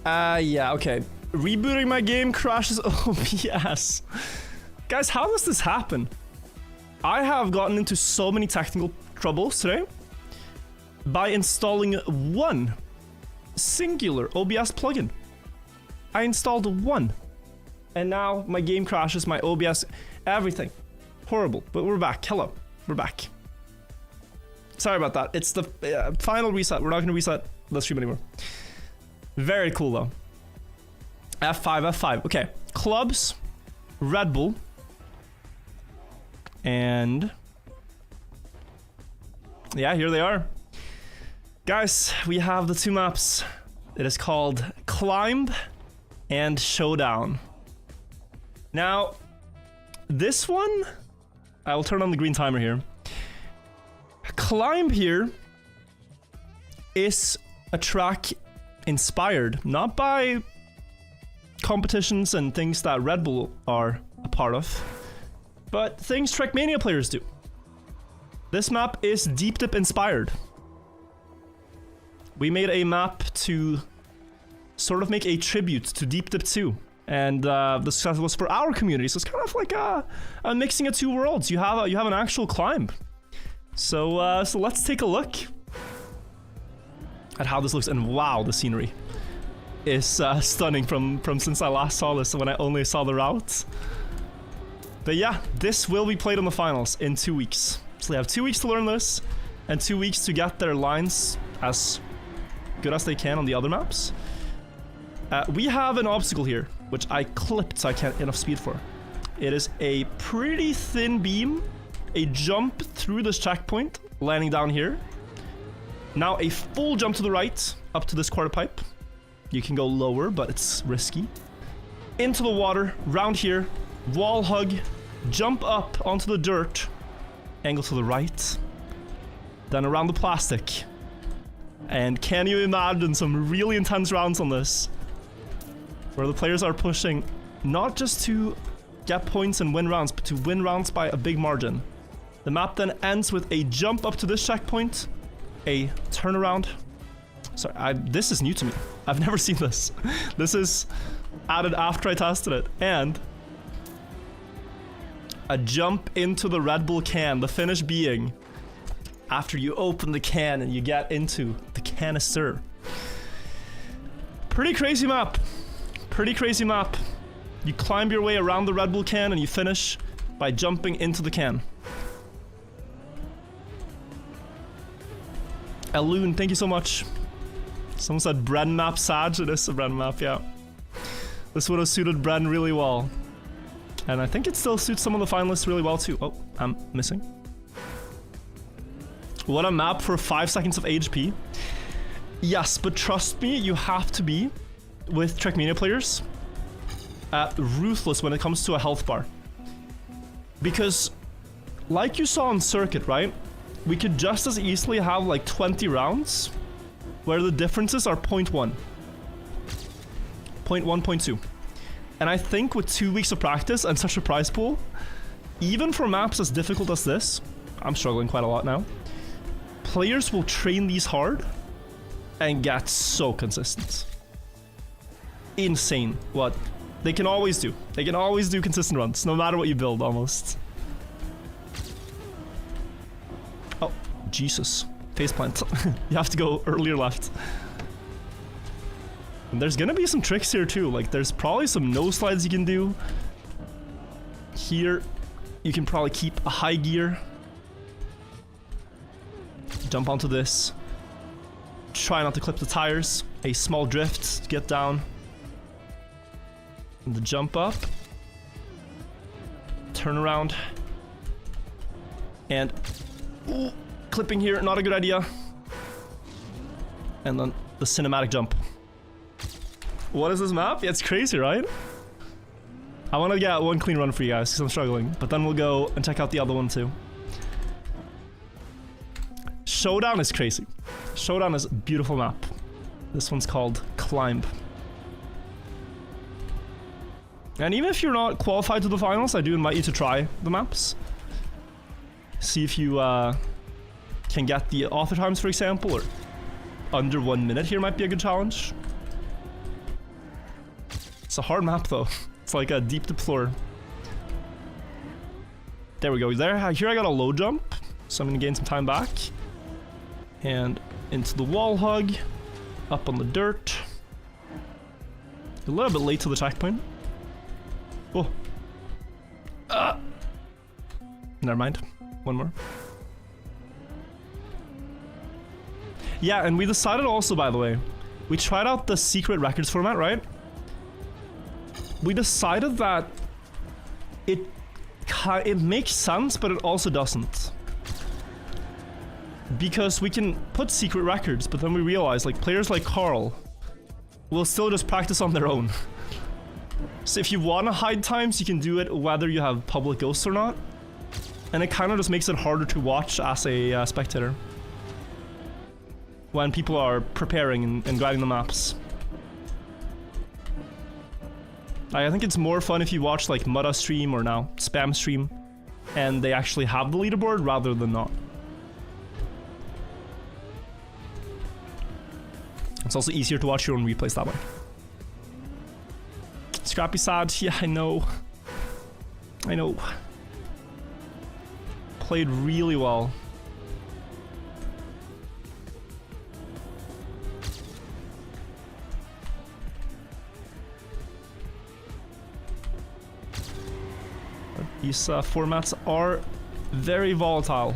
Yeah, okay. Rebooting my game crashes OBS. Guys, how does this happen? I have gotten into so many technical troubles today by installing one singular OBS plugin. I installed one. And now my game crashes, my OBS, everything. Horrible. But we're back. Hello. We're back. Sorry about that. It's the final reset. We're not going to reset the stream anymore. Very cool, though. F5, F5. Okay. Clubs, Redbull, and yeah, here they are. Guys, we have the two maps. It is called Climb and Showdown. Now, this one, I will turn on the green timer here. Climb here is a track inspired, not by competitions and things that Redbull are a part of, but things Trackmania players do. This map is Deep Dip inspired. We made a map to sort of make a tribute to Deep Dip 2. And the success was for our community, so it's kind of like a mixing of two worlds. You have an actual climb. So let's take a look at how this looks. And wow, the scenery is stunning from since I last saw this, when I only saw the route. But yeah, this will be played on the finals in 2 weeks. So they have 2 weeks to learn this, and 2 weeks to get their lines as good as they can on the other maps. We have an obstacle here, which I clipped so I can't get enough speed for. It is a pretty thin beam, a jump through this checkpoint, landing down here. Now a full jump to the right, up to this quarter pipe. You can go lower, but it's risky. Into the water, round here, wall hug, jump up onto the dirt, angle to the right, then around the plastic. And can you imagine some really intense rounds on this, where the players are pushing not just to get points and win rounds, but to win rounds by a big margin. The map then ends with a jump up to this checkpoint, a turnaround. Sorry, this is new to me. I've never seen this. This is added after I tested it. And a jump into the Red Bull can, the finish being after you open the can and you get into the canister. Pretty crazy map. Pretty crazy map. You climb your way around the Red Bull can and you finish by jumping into the can. Elune, thank you so much. Someone said Bren map Sag. It is a Bren map, yeah. This would have suited Bren really well. And I think it still suits some of the finalists really well too. Oh, I'm missing. What a map for 5 seconds of HP. Yes, but trust me, you have to be, with Trackmania players, ruthless when it comes to a health bar. Because, like you saw on Circuit, right? We could just as easily have like 20 rounds where the differences are 0.1. 0.1, 0.2. And I think with 2 weeks of practice and such a prize pool, even for maps as difficult as this, I'm struggling quite a lot now, players will train these hard and get so consistent. Insane what they can always do. They can always do consistent runs, no matter what you build, almost. Oh, Jesus. Faceplant. You have to go earlier left. And there's gonna be some tricks here too. Like, there's probably some no slides you can do. Here, you can probably keep a high gear. Jump onto this. Try not to clip the tires. A small drift to get down. And the jump up. Turn around. And ooh, clipping here, not a good idea. And then the cinematic jump. What is this map? Yeah, it's crazy, right? I want to get one clean run for you guys because I'm struggling. But then we'll go and check out the other one too. Showdown is crazy. Showdown is a beautiful map. This one's called Climb. And even if you're not qualified to the finals, I do invite you to try the maps. See if you can get the author times, for example, or under 1 minute here might be a good challenge. It's a hard map though. It's like a deep deplore. There we go. Here I got a low jump, so I'm gonna gain some time back. And into the wall hug, up on the dirt. A little bit late to the checkpoint. Oh. Never mind. One more. Yeah, and we decided also, by the way, we tried out the secret records format, right? We decided that it makes sense, but it also doesn't. Because we can put secret records, but then we realize, like, players like Carl will still just practice on their own. So if you want to hide times, you can do it whether you have public ghosts or not. And it kind of just makes it harder to watch as a spectator when people are preparing and grinding the maps. I think it's more fun if you watch like Mudda stream or now Spam stream and they actually have the leaderboard rather than not. It's also easier to watch your own replays that way. Scrappy sad, yeah, I know. I know. Played really well. These formats are very volatile.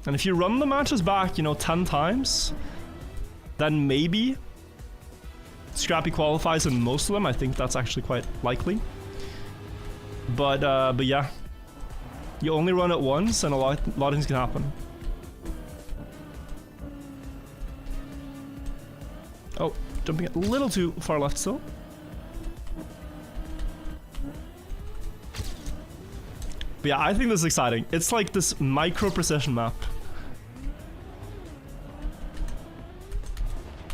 And if you run the matches back, you know, 10 times, then maybe Scrappy qualifies in most of them. I think that's actually quite likely. But yeah. You only run it once and a lot of things can happen. Oh, jumping a little too far left still. But yeah, I think this is exciting. It's like this micro precision map.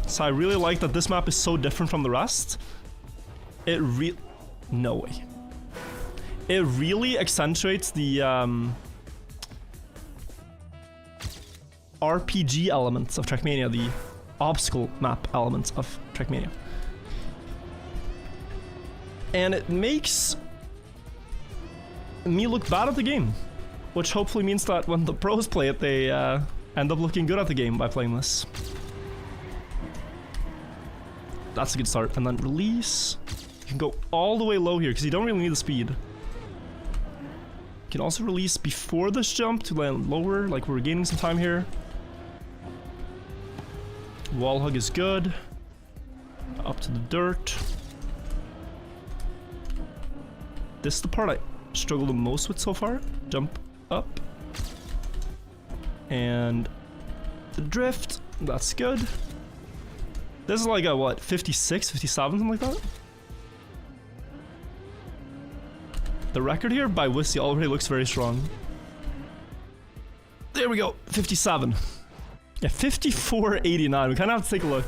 So I really like that this map is so different from the rest. No way. It really accentuates the RPG elements of Trackmania, the obstacle map elements of Trackmania. And it makes me look bad at the game, which hopefully means that when the pros play it, they end up looking good at the game by playing this. That's a good start. And then release. You can go all the way low here because you don't really need the speed. You can also release before this jump to land lower, like we're gaining some time here. Wall hug is good. Up to the dirt. This is the part I struggle the most with so far. Jump up. And the drift. That's good. This is like a, what, 56, 57, something like that? The record here by Wissy already looks very strong. There we go, 57. Yeah, 54.89. We kind of have to take a look.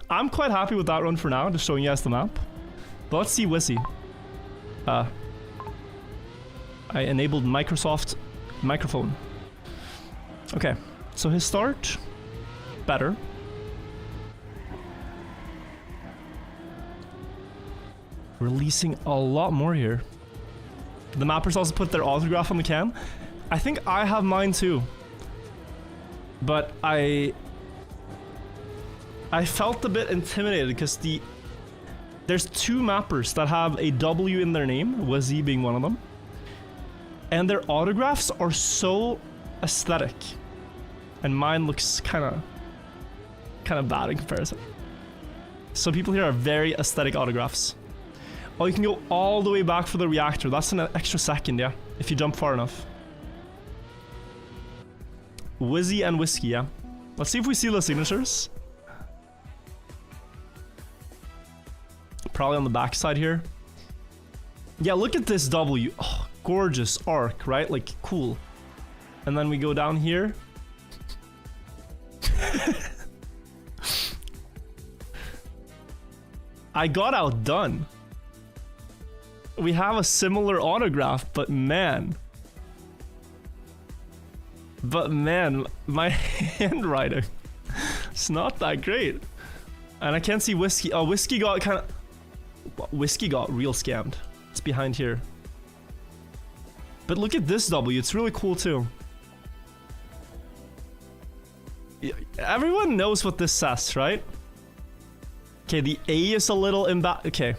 I'm quite happy with that run for now, just showing you guys the map. But let's see Wissy. I enabled Microsoft microphone. Okay, so his start, better. Releasing a lot more here. The mappers also put their autograph on the can. I think I have mine too. But I felt a bit intimidated because there's two mappers that have a W in their name, Wizzy being one of them. And their autographs are so aesthetic. And mine looks kind of bad in comparison. So people here are very aesthetic autographs. Oh, you can go all the way back for the reactor. That's an extra second, yeah, if you jump far enough. Wizzy and Whiskey, yeah. Let's see if we see the signatures. Probably on the backside here. Yeah, look at this W. Oh, gorgeous arc, right? Like, cool. And then we go down here. I got outdone. We have a similar autograph, but man, my handwriting, it's not that great. And I can't see Whiskey. Oh, Whiskey got kind of, Whiskey got real scammed. It's behind here. But look at this W, it's really cool too. Everyone knows what this says, right? Okay, the A is a little okay.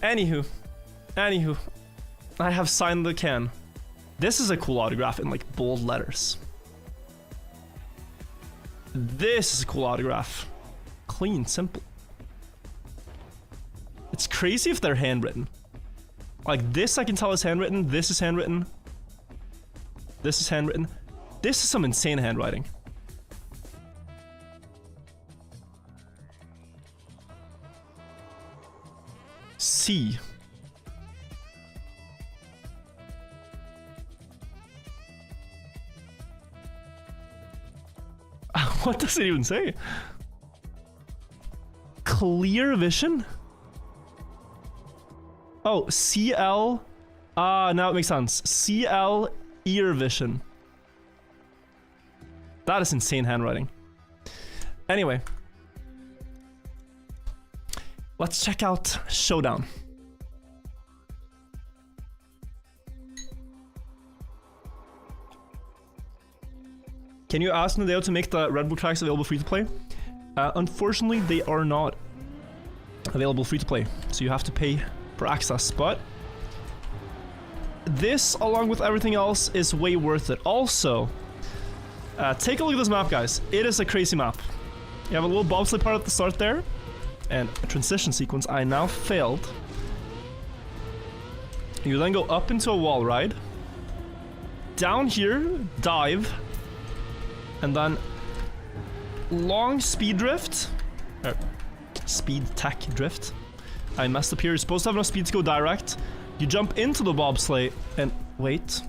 Anywho. I have signed the can. This is a cool autograph in like bold letters. This is a cool autograph. Clean, simple. It's crazy if they're handwritten. Like this I can tell is handwritten, this is handwritten. This is handwritten. This is some insane handwriting. C. What does it even say? Clear vision? Oh, CL. Now it makes sense. CL ear vision. That is insane handwriting. Anyway. Let's check out Showdown. Can you ask Nadeo to make the Redbull tracks available free to play? Unfortunately, they are not available free to play, so you have to pay for access, but this, along with everything else, is way worth it. Also, take a look at this map, guys. It is a crazy map. You have a little bobsleigh part at the start there, and a transition sequence. I now failed. You then go up into a wall ride. Down here, dive. And then long speed drift. Speed tech drift. I messed up here. You're supposed to have enough speed to go direct. You jump into the bobsleigh and wait.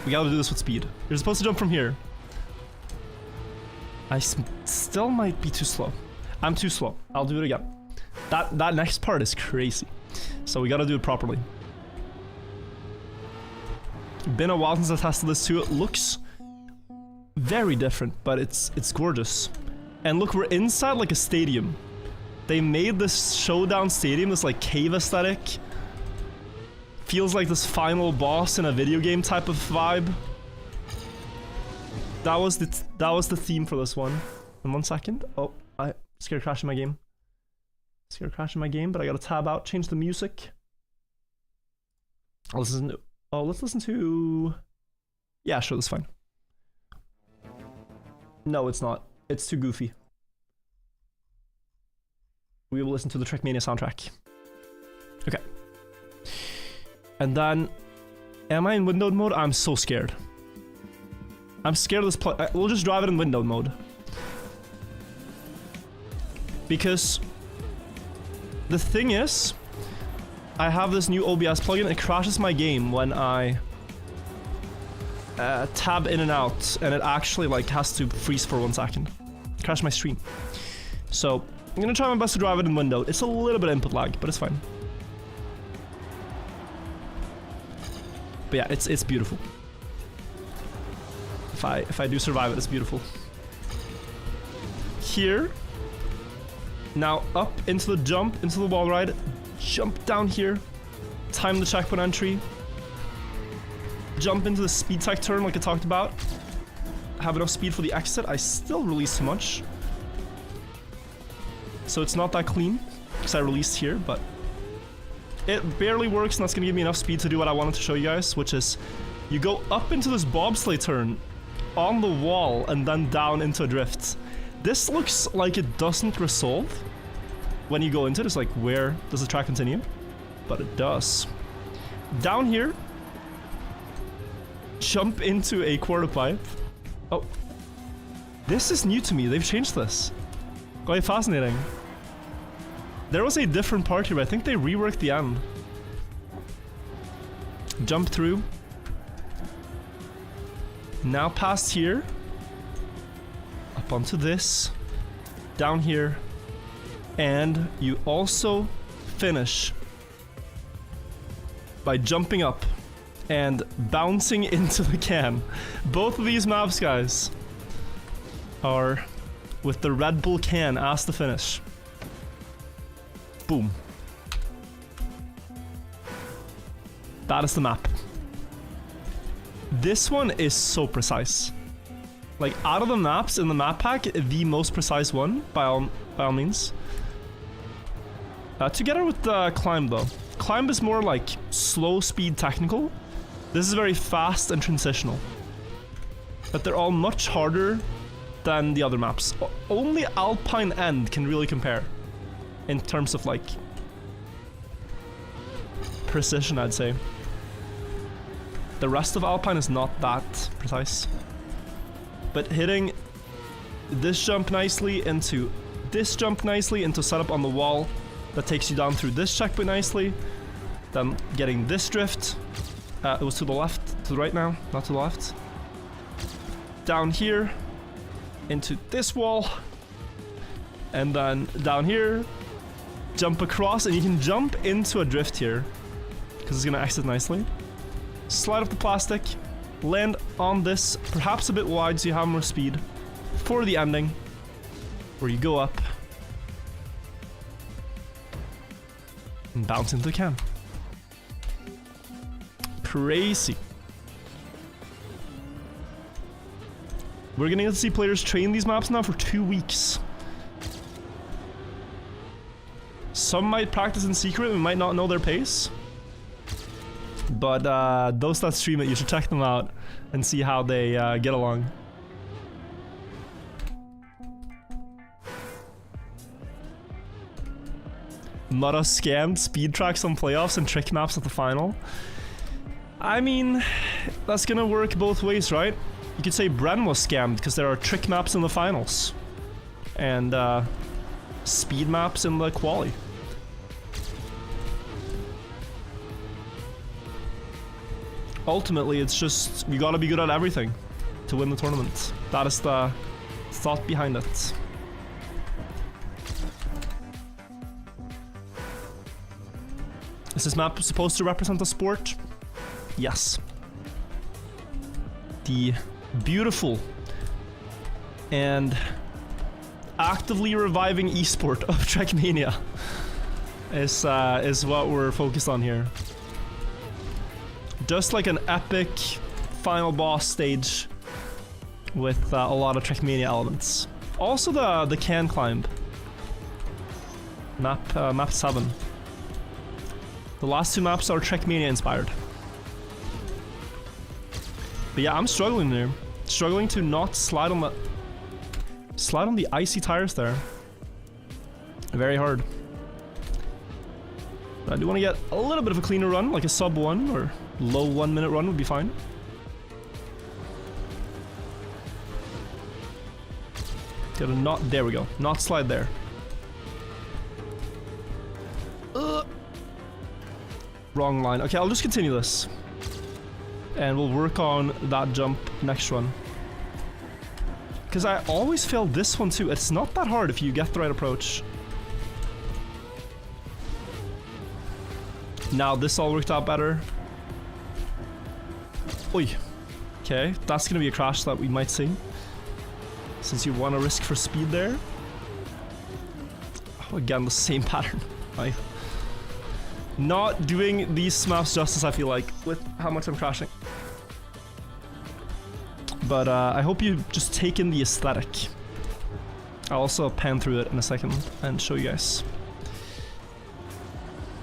We gotta do this with speed. You're supposed to jump from here. I still might be too slow. I'm too slow. I'll do it again. That next part is crazy. So we gotta do it properly. Been a while since I tested this too. It looks very different, but it's gorgeous. And look, we're inside like a stadium. They made this Showdown stadium, this like cave aesthetic. Feels like this final boss in a video game type of vibe. That was the theme for this one. In 1 second. Oh, I scared crashing my game. Scared crashing my game, but I gotta tab out, change the music. Let's listen to. Yeah, sure, that's fine. No, it's not. It's too goofy. We will listen to the Trackmania soundtrack. Okay. And then, am I in windowed mode? I'm so scared. I'm scared of this we'll just drive it in windowed mode. Because the thing is, I have this new OBS plugin. It crashes my game when I tab in and out, and it actually like has to freeze for 1 second. Crash my stream. So I'm gonna try my best to drive it in windowed. It's a little bit of input lag, but it's fine. But yeah, it's beautiful. If I do survive it, it's beautiful. Here. Now up into the jump, into the wall ride. Jump down here. Time the checkpoint entry. Jump into the speed tech turn like I talked about. Have enough speed for the exit. I still release too much. So it's not that clean, because I released here, but it barely works, and that's gonna give me enough speed to do what I wanted to show you guys, which is you go up into this bobsleigh turn on the wall and then down into a drift. This looks like it doesn't resolve when you go into it. It's like, where does the track continue? But it does. Down here, jump into a quarter pipe. Oh, this is new to me. They've changed this. Quite fascinating. There was a different part here, but I think they reworked the end. Jump through. Now past here. Up onto this. Down here. And you also finish by jumping up and bouncing into the can. Both of these maps, guys, are with the Redbull can as the finish. Boom. That is the map. This one is so precise. Like, out of the maps in the map pack, the most precise one, by all means. Together with the climb, though. Climb is more like slow speed technical. This is very fast and transitional. But they're all much harder than the other maps. Only Alpine End can really compare. In terms of, like, precision, I'd say. The rest of Alpine is not that precise. But hitting this jump nicely into this jump nicely into setup on the wall that takes you down through this checkpoint nicely. Then getting this drift. It was to the left, to the right now, not to the left. Down here into this wall. And then down here. Jump across, and you can jump into a drift here because it's gonna exit nicely. Slide off the plastic, land on this, perhaps a bit wide so you have more speed for the ending, where you go up and bounce into the can. Crazy. We're gonna get to see players train these maps now for 2 weeks. Some might practice in secret and might not know their pace. But those that stream it, you should check them out and see how they get along. Mudda scammed speed tracks on playoffs and trick maps at the final. I mean, that's gonna work both ways, right? You could say Bren was scammed because there are trick maps in the finals. And speed maps in the quali. Ultimately, it's just, you gotta be good at everything to win the tournament. That is the thought behind it. Is this map supposed to represent a sport? Yes. The beautiful and actively reviving esport of Trackmania is what we're focused on here. Just like an epic final boss stage with a lot of Trackmania elements. Also the can climb. Map 7. The last 2 maps are Trackmania inspired. But yeah, I'm struggling there. Struggling to not slide on the icy tires there. Very hard. But I do want to get a little bit of a cleaner run, like a sub 1 or low 1 minute run would be fine. Gotta not, there we go. Not slide there. Wrong line. Okay, I'll just continue this. And we'll work on that jump next run. Because I always fail this one too. It's not that hard if you get the right approach. Now this all worked out better. Oi. Okay, that's gonna be a crash that we might see. Since you want to risk for speed there. Oh, again, the same pattern. Right. Not doing these maps justice, I feel like, with how much I'm crashing. But I hope you just take in the aesthetic. I'll also pan through it in a second and show you guys.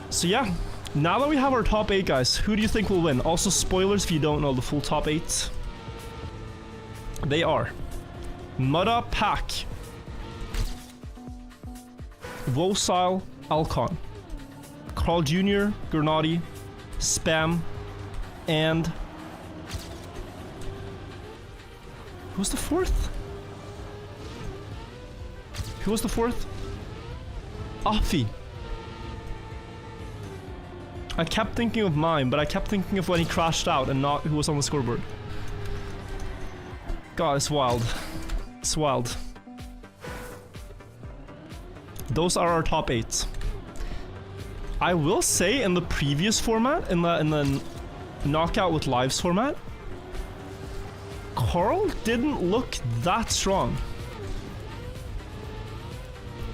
So yeah, now that we have our top 8 guys, who do you think will win? Also spoilers if you don't know the full top 8. They are Mudda, Pack, Wosile, Alcon, Carl Jr., Gernati, Spam, and who's the 4th? Who was the 4th? Afi. I kept thinking of mine, but I kept thinking of when he crashed out and not who was on the scoreboard. God, it's wild. It's wild. Those are our top 8. I will say in the previous format, in the knockout with lives format, Carl didn't look that strong.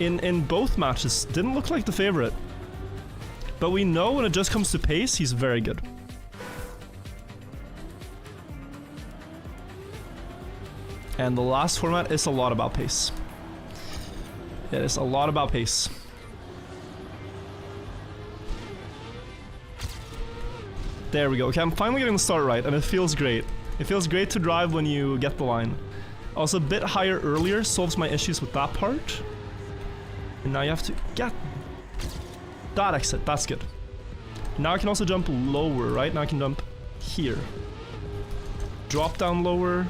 In both matches, didn't look like the favorite. But we know when it just comes to pace, he's very good. And the last format is a lot about pace. It is a lot about pace. There we go. Okay, I'm finally getting the start right, and it feels great. It feels great to drive when you get the line. Also, a bit higher earlier solves my issues with that part. And now you have to get that exit. That's good. Now I can also jump lower, right? Now I can jump here. Drop down lower.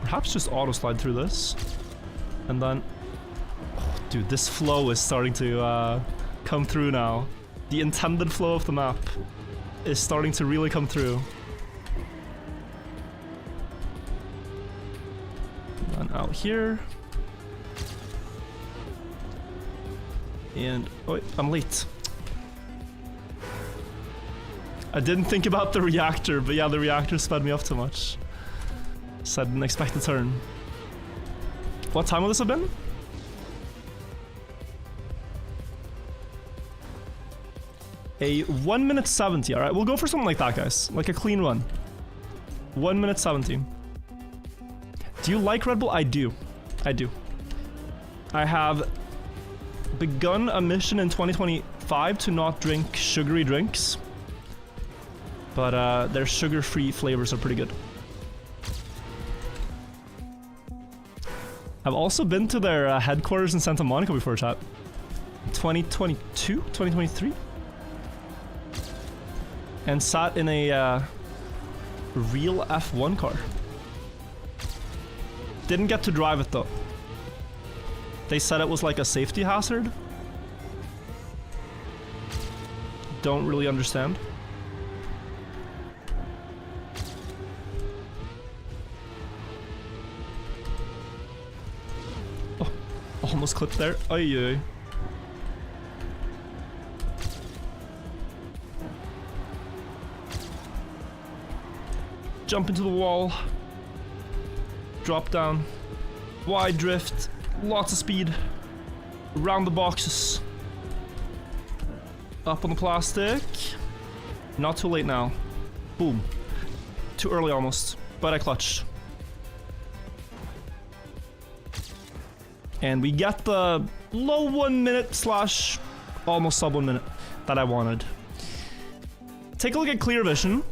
Perhaps just auto slide through this. And then... Oh, dude, this flow is starting to come through now. The intended flow of the map is starting to really come through. And out here. And... oh, wait, I'm late. I didn't think about the reactor, but yeah, the reactor sped me up too much. So I didn't expect the turn. What time will this have been? A 1 minute 70, alright? We'll go for something like that, guys. Like a clean run. 1 minute 70. Do you like Red Bull? I do. I do. I have begun a mission in 2025 to not drink sugary drinks. But their sugar-free flavors are pretty good. I've also been to their headquarters in Santa Monica before, chat. 2022? 2023? And sat in a real F1 car. Didn't get to drive it though. They said it was like a safety hazard. Don't really understand. Oh, almost clipped there. Oy. Jump into the wall. Drop down. Wide drift. Lots of speed. Around the boxes. Up on the plastic. Not too late now. Boom. Too early almost. But I clutched. And we get the low 1 minute slash almost sub 1 minute that I wanted. Take a look at Clear Vision.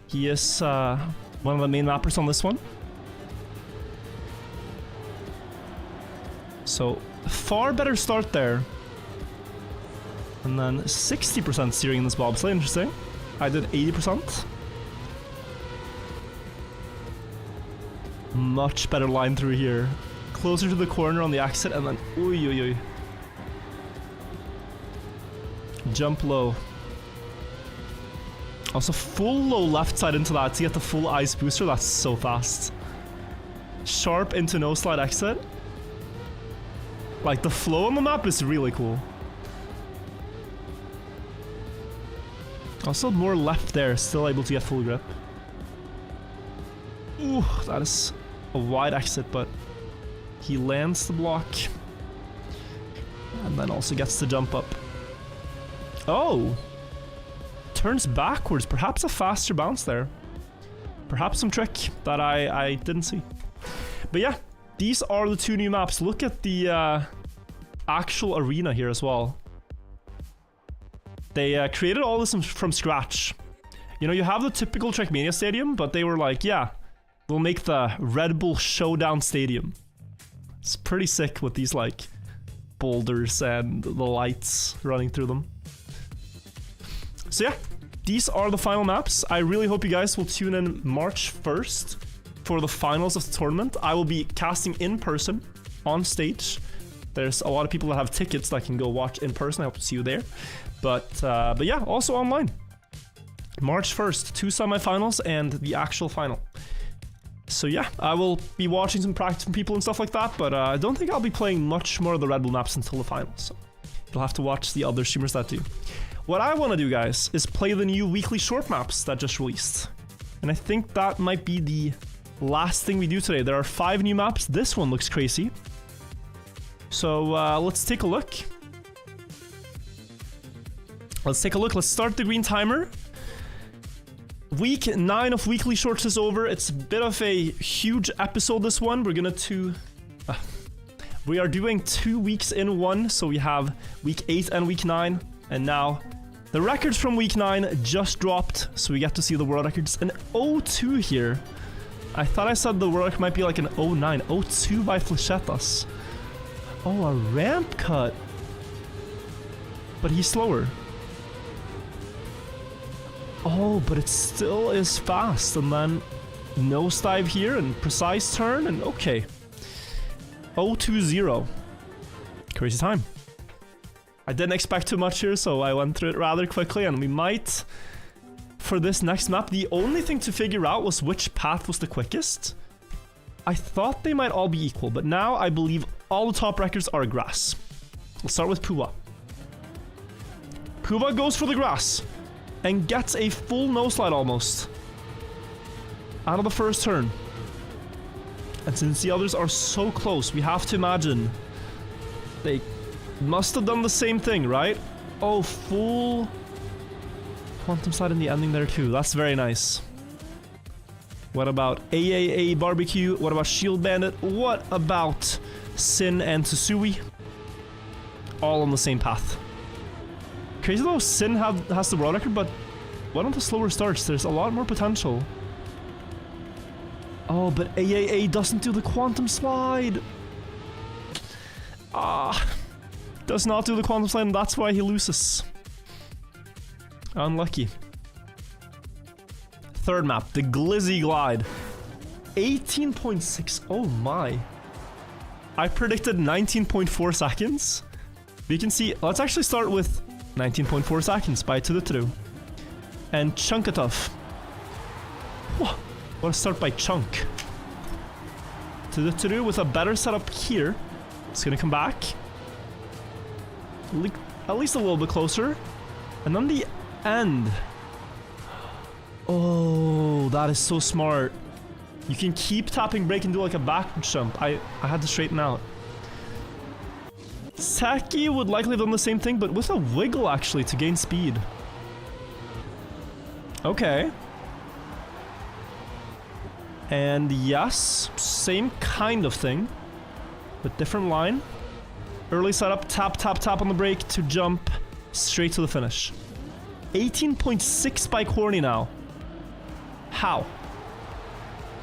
He is one of the main mappers on this one. So, far better start there. And then 60% steering in this bobsleigh, interesting. I did 80%. Much better line through here. Closer to the corner on the exit and then... Oy. Jump low. Also, full low left side into that to get the full ice booster. That's so fast. Sharp into no slide exit. Like, the flow on the map is really cool. Also, more left there. Still able to get full grip. Ooh, that is a wide exit, but he lands the block. And then also gets to jump up. Oh! Turns backwards. Perhaps a faster bounce there. Perhaps some trick that I didn't see. But yeah, these are the two new maps. Look at the actual arena here as well. They created all this from scratch. You know, you have the typical Trackmania stadium, but they were like, yeah, we'll make the Redbull Showdown stadium. It's pretty sick with these like boulders and the lights running through them. So yeah, these are the final maps. I really hope you guys will tune in March 1st for the finals of the tournament. I will be casting in person on stage. There's a lot of people that have tickets that can go watch in person. I hope to see you there. But yeah, also online. March 1st, 2 semifinals and the actual final. So yeah, I will be watching some practice from people and stuff like that, but I don't think I'll be playing much more of the Red Bull maps until the finals. So you'll have to watch the other streamers that do. What I want to do, guys, is play the new weekly short maps that just released. And I think that might be the last thing we do today. There are 5 new maps. This one looks crazy. So let's take a look. Let's start the green timer. Week 9 of Weekly Shorts is over. It's a bit of a huge episode, this one. We are doing 2 weeks in one, so we have Week 8 and Week 9. And now, the records from Week 9 just dropped, so we get to see the world records. An 0-2 here. I thought I said the world record might be like an 0-9. 0-2 by Flechetas. Oh, a ramp cut. But he's slower. Oh, but it still is fast. And then nosedive here and precise turn and okay. 0-2-0. Crazy time. I didn't expect too much here, so I went through it rather quickly, and we might, for this next map, the only thing to figure out was which path was the quickest. I thought they might all be equal, but now I believe all the top records are grass. We'll start with Puwa. Puwa goes for the grass and gets a full no-slide almost out of the first turn. And since the others are so close, we have to imagine they must have done the same thing, right? Oh, full quantum slide in the ending there too. That's very nice. What about AAA Barbecue? What about Shield Bandit? What about Sin and Tsusui? All on the same path. Crazy though, Sin has the world record, but one of the slower starts. There's a lot more potential. Oh, but AAA doesn't do the quantum slide. Does not do the quantum slide, and that's why he loses. Unlucky. Third map, the Glizzy Glide. 18.6. Oh my. I predicted 19.4 seconds. We can see, let's actually start with 19.4 seconds by Tuduturu. And Chunkatough. Whoa, what a start by Chunk. Tuduturu with a better setup here. It's gonna come back. At least a little bit closer. And then the end. Oh, that is so smart. You can keep tapping brake and do like a backward jump. I had to straighten out. Saki would likely have done the same thing, but with a wiggle actually to gain speed. Okay. And yes, same kind of thing, but different line. Early setup, tap, tap, tap on the brake to jump straight to the finish. 18.6 by Corny now. How?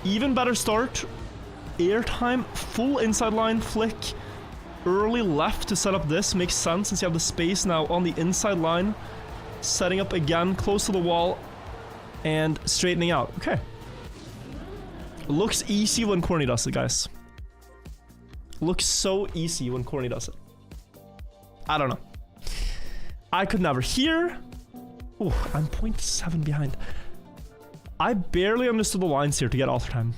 Even better start. Airtime, full inside line flick. Early left to set up this. Makes sense since you have the space now on the inside line. Setting up again, close to the wall. And straightening out. Okay. Looks easy when Corny does it, guys. Looks so easy when Corny does it. I don't know. I could never. Here. Oh, I'm 0.7 behind. I barely understood the lines here to get author time.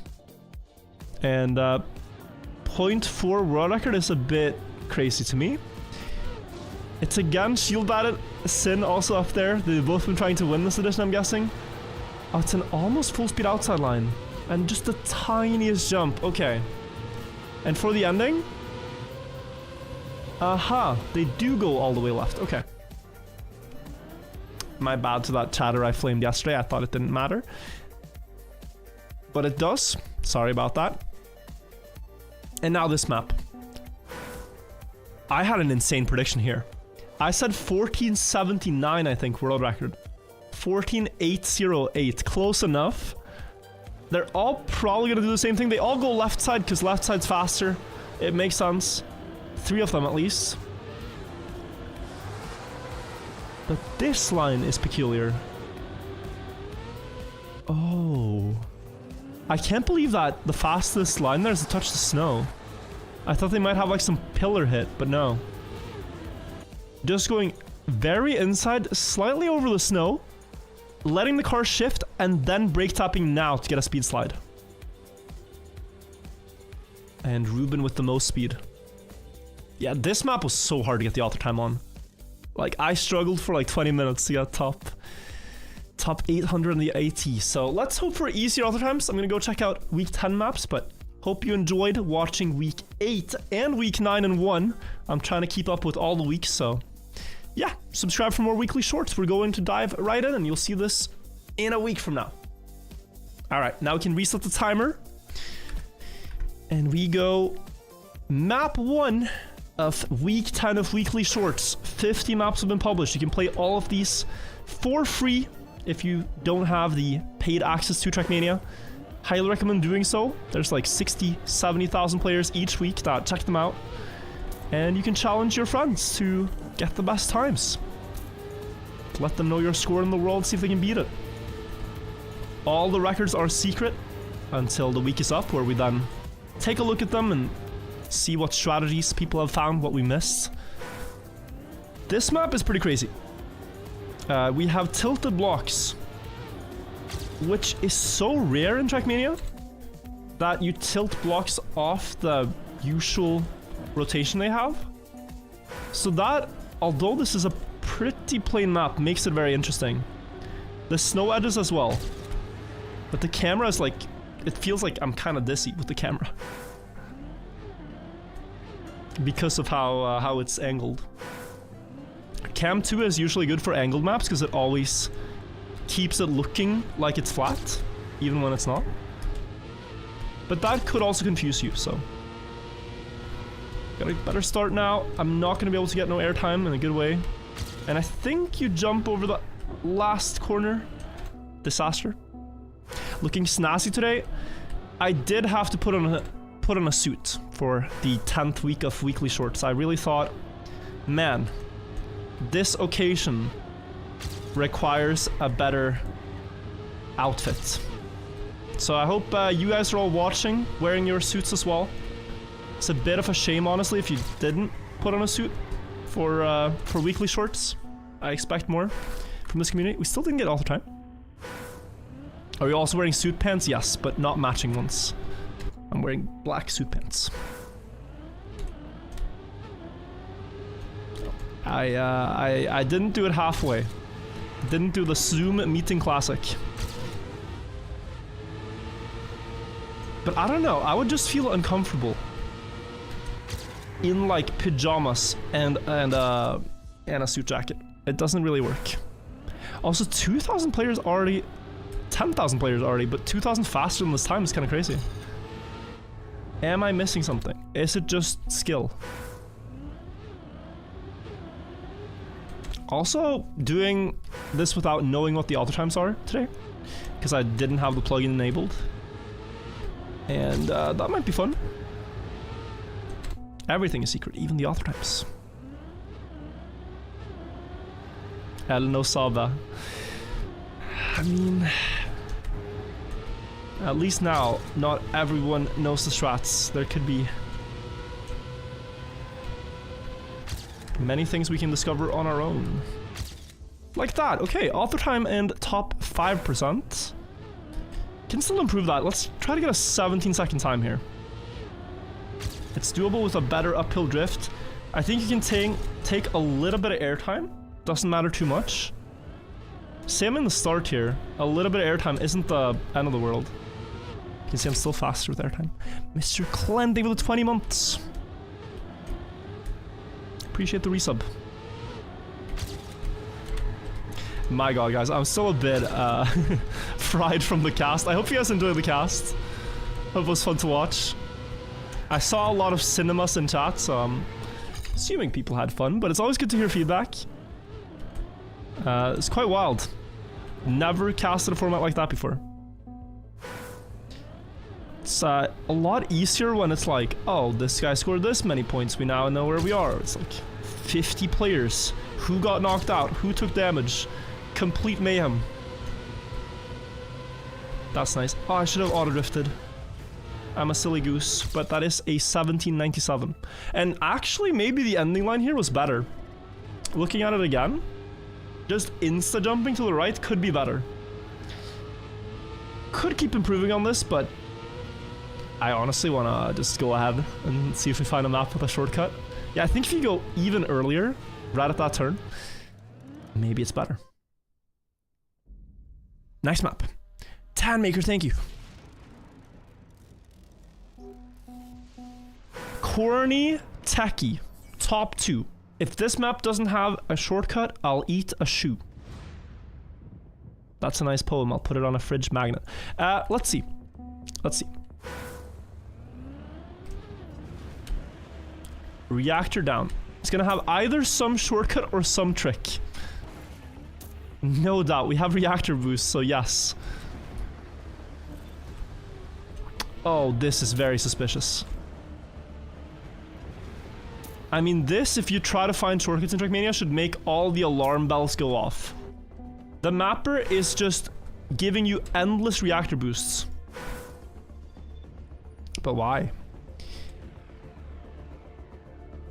And 0.4 world record is a bit crazy to me. It's again Shield Bandit, Sin also up there. They've both been trying to win this edition, I'm guessing. Oh, it's an almost full speed outside line. And just the tiniest jump. Okay. And for the ending? Aha, they do go all the way left. Okay. My bad to that chatter I flamed yesterday. I thought it didn't matter. But it does. Sorry about that. And now this map. I had an insane prediction here. I said 1479, I think, world record. 14808. Close enough. They're all probably going to do the same thing. They all go left side because left side's faster. It makes sense. 3 of them at least. But this line is peculiar. Oh. I can't believe that the fastest line there is to touch the snow. I thought they might have like some pillar hit, but no. Just going very inside, slightly over the snow. Letting the car shift and then brake tapping now to get a speed slide. And Ruben with the most speed. Yeah, this map was so hard to get the author time on. Like, I struggled for like 20 minutes to get top 800 in the AT. So let's hope for easier author times. I'm gonna go check out week 10 maps, but hope you enjoyed watching week 8 and week 9 and 1. I'm trying to keep up with all the weeks, so yeah, subscribe for more weekly shorts. We're going to dive right in and you'll see this in a week from now. All right, now we can reset the timer. And we go map 1 of week 10 of Weekly Shorts. 50 maps have been published. You can play all of these for free if you don't have the paid access to Trackmania. Highly recommend doing so. There's like 60, 70,000 players each week that check them out. And you can challenge your friends to get the best times. Let them know your score in the world, see if they can beat it. All the records are secret until the week is up, where we then take a look at them and see what strategies people have found, what we missed. This map is pretty crazy. We have tilted blocks, which is so rare in Trackmania that you tilt blocks off the usual rotation they have. So that, although this is a pretty plain map, makes it very interesting. The snow edges as well. But the camera is like, it feels like I'm kind of dizzy with the camera. Because of how it's angled. Cam 2 is usually good for angled maps because it always keeps it looking like it's flat, even when it's not. But that could also confuse you, so. Got a better start now. I'm not going to be able to get no airtime in a good way. And I think you jump over the last corner. Disaster. Looking snazzy today. I did have to put on a suit for the 10th week of Weekly Shorts. I really thought, man, this occasion requires a better outfit. So I hope you guys are all watching, wearing your suits as well. It's a bit of a shame, honestly, if you didn't put on a suit for Weekly Shorts. I expect more from this community. We still didn't get all the time. Are you also wearing suit pants? Yes, but not matching ones. I'm wearing black suit pants. I didn't do it halfway. Didn't do the Zoom meeting classic. But I don't know, I would just feel uncomfortable in like pajamas and a suit jacket. It doesn't really work. Also, 2,000 players already, 10,000 players already, but 2,000 faster than this time is kind of crazy. Am I missing something? Is it just skill? Also, doing this without knowing what the auto times are today, because I didn't have the plugin enabled. And that might be fun. Everything is secret, even the auto times. El no sabe. I mean, at least now, not everyone knows the strats. There could be many things we can discover on our own. Like that. Okay, auto time and top 5%. Can still improve that. Let's try to get a 17-second time here. It's doable with a better uphill drift. I think you can take a little bit of airtime. Doesn't matter too much. Same in the start here. A little bit of airtime isn't the end of the world. You can see I'm still faster with airtime. Mr. Clem, thank you for the 20 months. Appreciate the resub. My god, guys, I'm still a bit fried from the cast. I hope you guys enjoyed the cast. Hope it was fun to watch. I saw a lot of cinemas in chat, so I'm assuming people had fun, but it's always good to hear feedback. It's quite wild. Never casted a format like that before. It's a lot easier when it's like, oh, this guy scored this many points, we now know where we are. It's like 50 players. Who got knocked out? Who took damage? Complete mayhem. That's nice. Oh, I should have auto-drifted. I'm a silly goose, but that is a 1797. And actually, maybe the ending line here was better. Looking at it again, just insta-jumping to the right could be better. Could keep improving on this, but I honestly want to just go ahead and see if we find a map with a shortcut. Yeah, I think if you go even earlier, right at that turn, maybe it's better. Nice map. Tanmaker, thank you. Corny Techie, top 2. If this map doesn't have a shortcut, I'll eat a shoe. That's a nice poem. I'll put it on a fridge magnet. Let's see. Let's see. Reactor down. It's gonna have either some shortcut or some trick. No doubt. We have reactor boost, so yes. Oh, this is very suspicious. I mean, this, if you try to find shortcuts in Trackmania, should make all the alarm bells go off. The mapper is just giving you endless reactor boosts. But why?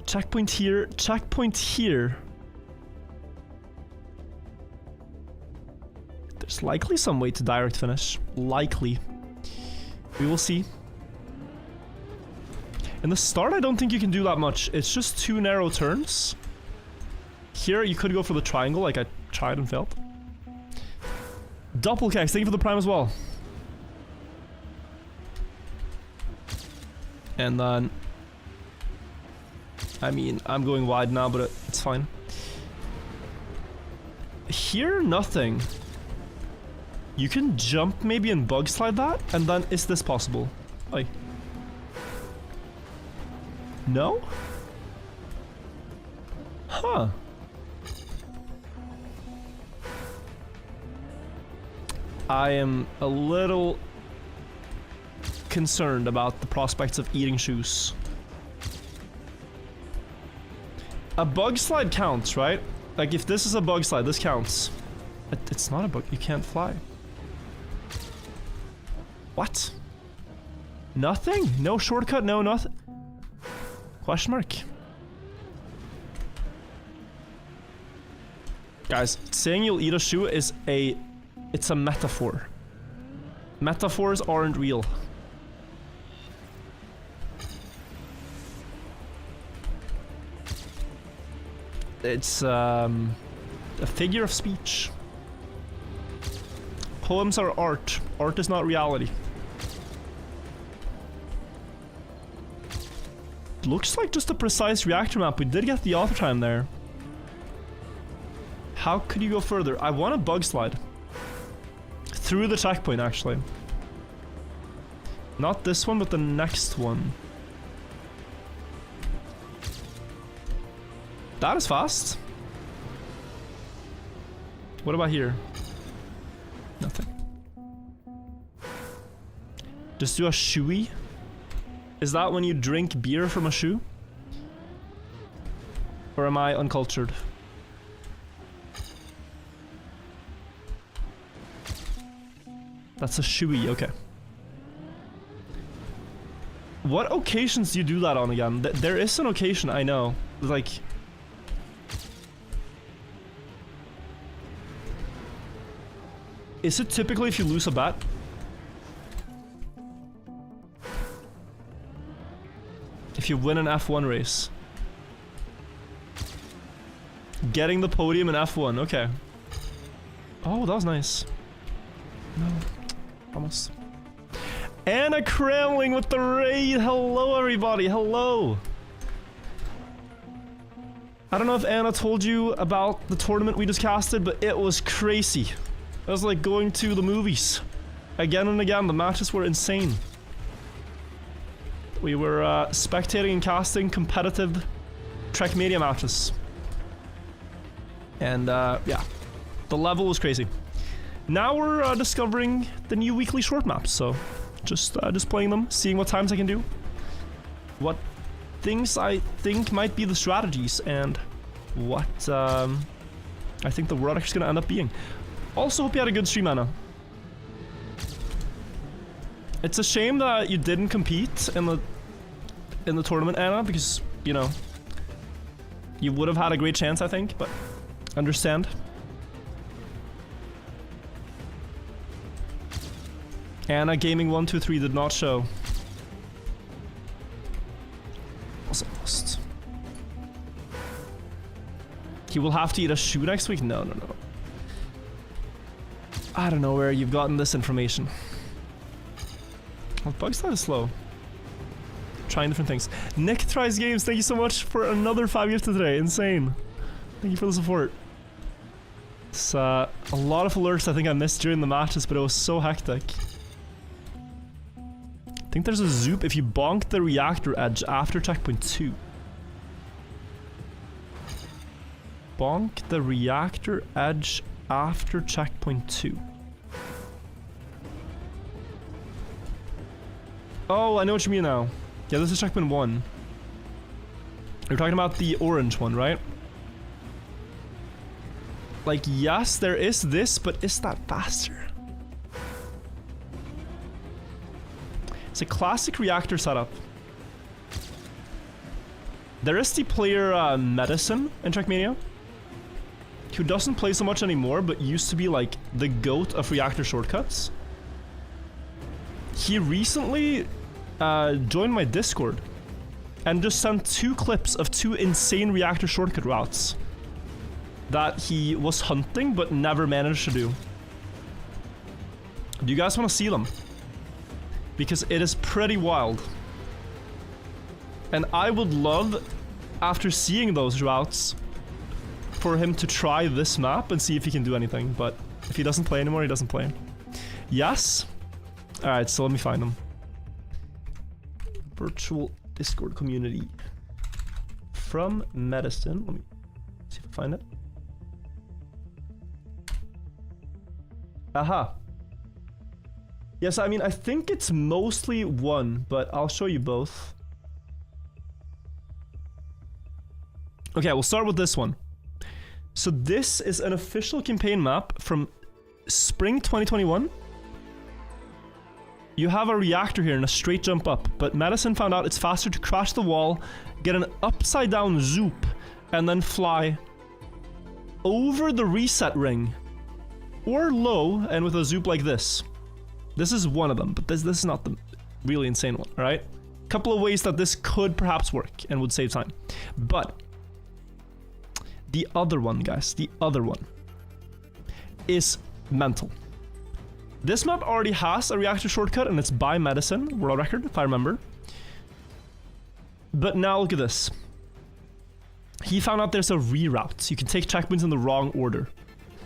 Checkpoint here, checkpoint here. There's likely some way to direct finish. Likely. We will see. In the start, I don't think you can do that much. It's just 2 narrow turns. Here, you could go for the triangle, like I tried and failed. Doppelkex, thank you for the prime as well. And then... I mean, I'm going wide now, but it's fine. Here, nothing. You can jump maybe and bug slide that, and then is this possible? Oi. No? Huh. I am a little concerned about the prospects of eating shoes. A bug slide counts, right? Like if this is a bug slide, this counts. It's not a bug, you can't fly. What? Nothing? No shortcut, no nothing? Question mark. Guys, saying you'll eat a shoe is it's a metaphor. Metaphors aren't real. It's a figure of speech. Poems are art. Art is not reality. Looks like just a precise reactor map. We did get the author time there. How could you go further? I want a bug slide. Through the checkpoint, actually. Not this one, but the next one. That is fast. What about here? Nothing. Just do a shoey. Is that when you drink beer from a shoe? Or am I uncultured? That's a shoey, okay. What occasions do you do that on again? There is an occasion, I know. Like... Is it typically if you lose a bet? If you win an F1 race. Getting the podium in F1, okay. Oh, that was nice. No, almost. Anna Kremling with the raid. Hello, everybody. Hello. I don't know if Anna told you about the tournament we just casted, but it was crazy. It was like going to the movies. Again and again, the matches were insane. We were spectating and casting competitive Trackmania matches. And yeah, the level was crazy. Now we're discovering the new weekly short maps, so just playing them, seeing what times I can do, what things I think might be the strategies, and what I think the world is going to end up being. Also, hope you had a good stream, Anna. It's a shame that you didn't compete in the tournament, Anna, because, you know, you would have had a great chance, I think, but understand. Anna Gaming 123 did not show. Also lost. He will have to eat a shoe next week? No, no, no. I don't know where you've gotten this information. Well, Bugslide is slow. Trying different things. Nick Tries Games, thank you so much for another 5 years today. Insane. Thank you for the support. It's a lot of alerts I think I missed during the matches, but it was so hectic. I think there's a zoop if you bonk the reactor edge after checkpoint 2. Bonk the reactor edge after checkpoint 2. Oh, I know what you mean now. Yeah, this is checkpoint 1. You're talking about the orange one, right? Like, yes, there is this, but is that faster? It's a classic reactor setup. There is the player Medicine in Trackmania, who doesn't play so much anymore, but used to be like the GOAT of reactor shortcuts. He recently joined my Discord and just sent 2 clips of 2 insane reactor shortcut routes that he was hunting but never managed to do. Do you guys want to see them? Because it is pretty wild. And I would love, after seeing those routes, for him to try this map and see if he can do anything. But if he doesn't play anymore, he doesn't play. Yes? Alright, so let me find them. Virtual Discord community. From Medicine. Let me see if I find it. Aha. Yes, I mean, I think it's mostly 1, but I'll show you both. Okay, we'll start with this one. So this is an official campaign map from spring 2021. You have a reactor here and a straight jump up, but Medicine found out it's faster to crash the wall, get an upside down zoop, and then fly over the reset ring. Or low, and with a zoop like this. This is one of them, but this is not the really insane one, alright? Couple of ways that this could perhaps work and would save time. But the other one, guys, the other one is mental. This map already has a reactor shortcut, and it's by Medicine, world record, if I remember. But now look at this. He found out there's a reroute. You can take checkpoints in the wrong order.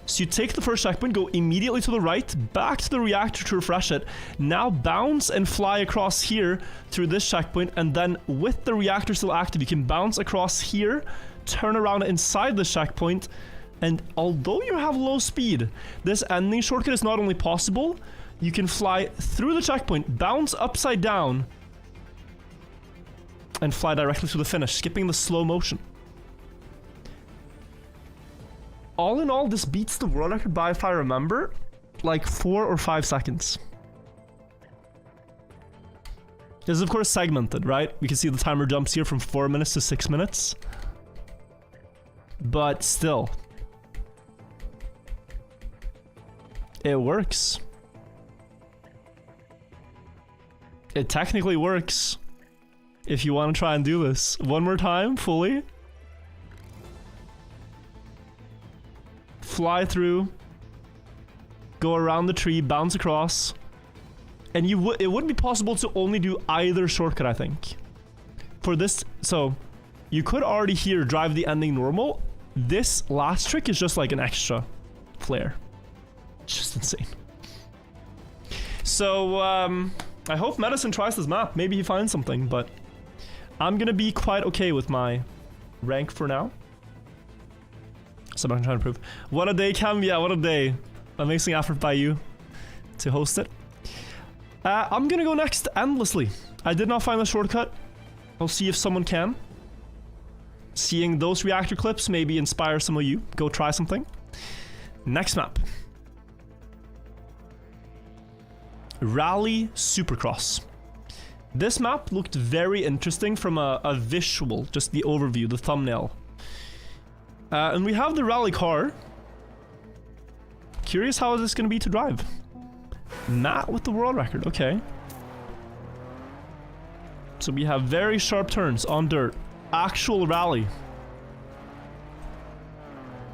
So you take the first checkpoint, go immediately to the right, back to the reactor to refresh it, now bounce and fly across here through this checkpoint, and then with the reactor still active, you can bounce across here, turn around inside the checkpoint, and although you have low speed, this ending shortcut is not only possible, you can fly through the checkpoint, bounce upside down, and fly directly to the finish, skipping the slow motion. All in all, this beats the world record by, if I remember, like 4 or 5 seconds. This is of course segmented, right? We can see the timer jumps here from 4 minutes to 6 minutes. But still. It works. It technically works. If you want to try and do this. One more time, fully. Fly through, go around the tree, bounce across, and it wouldn't be possible to only do either shortcut, I think. For this, so you could already here drive the ending normal. This last trick is just like an extra flair. It's just insane. So I hope Medicine tries this map. Maybe he finds something, but I'm gonna be quite okay with my rank for now. So I'm trying to prove. What a day, Cam. Yeah, what a day. Amazing effort by you to host it. I'm gonna go next endlessly. I did not find the shortcut. I'll see if someone can. Seeing those reactor clips maybe inspire some of you. Go try something. Next map. Rally Supercross. This map looked very interesting from a visual, just the overview, the thumbnail. And we have the rally car. Curious how is this going to be to drive. Matt with the world record, okay. So we have very sharp turns on dirt. Actual rally.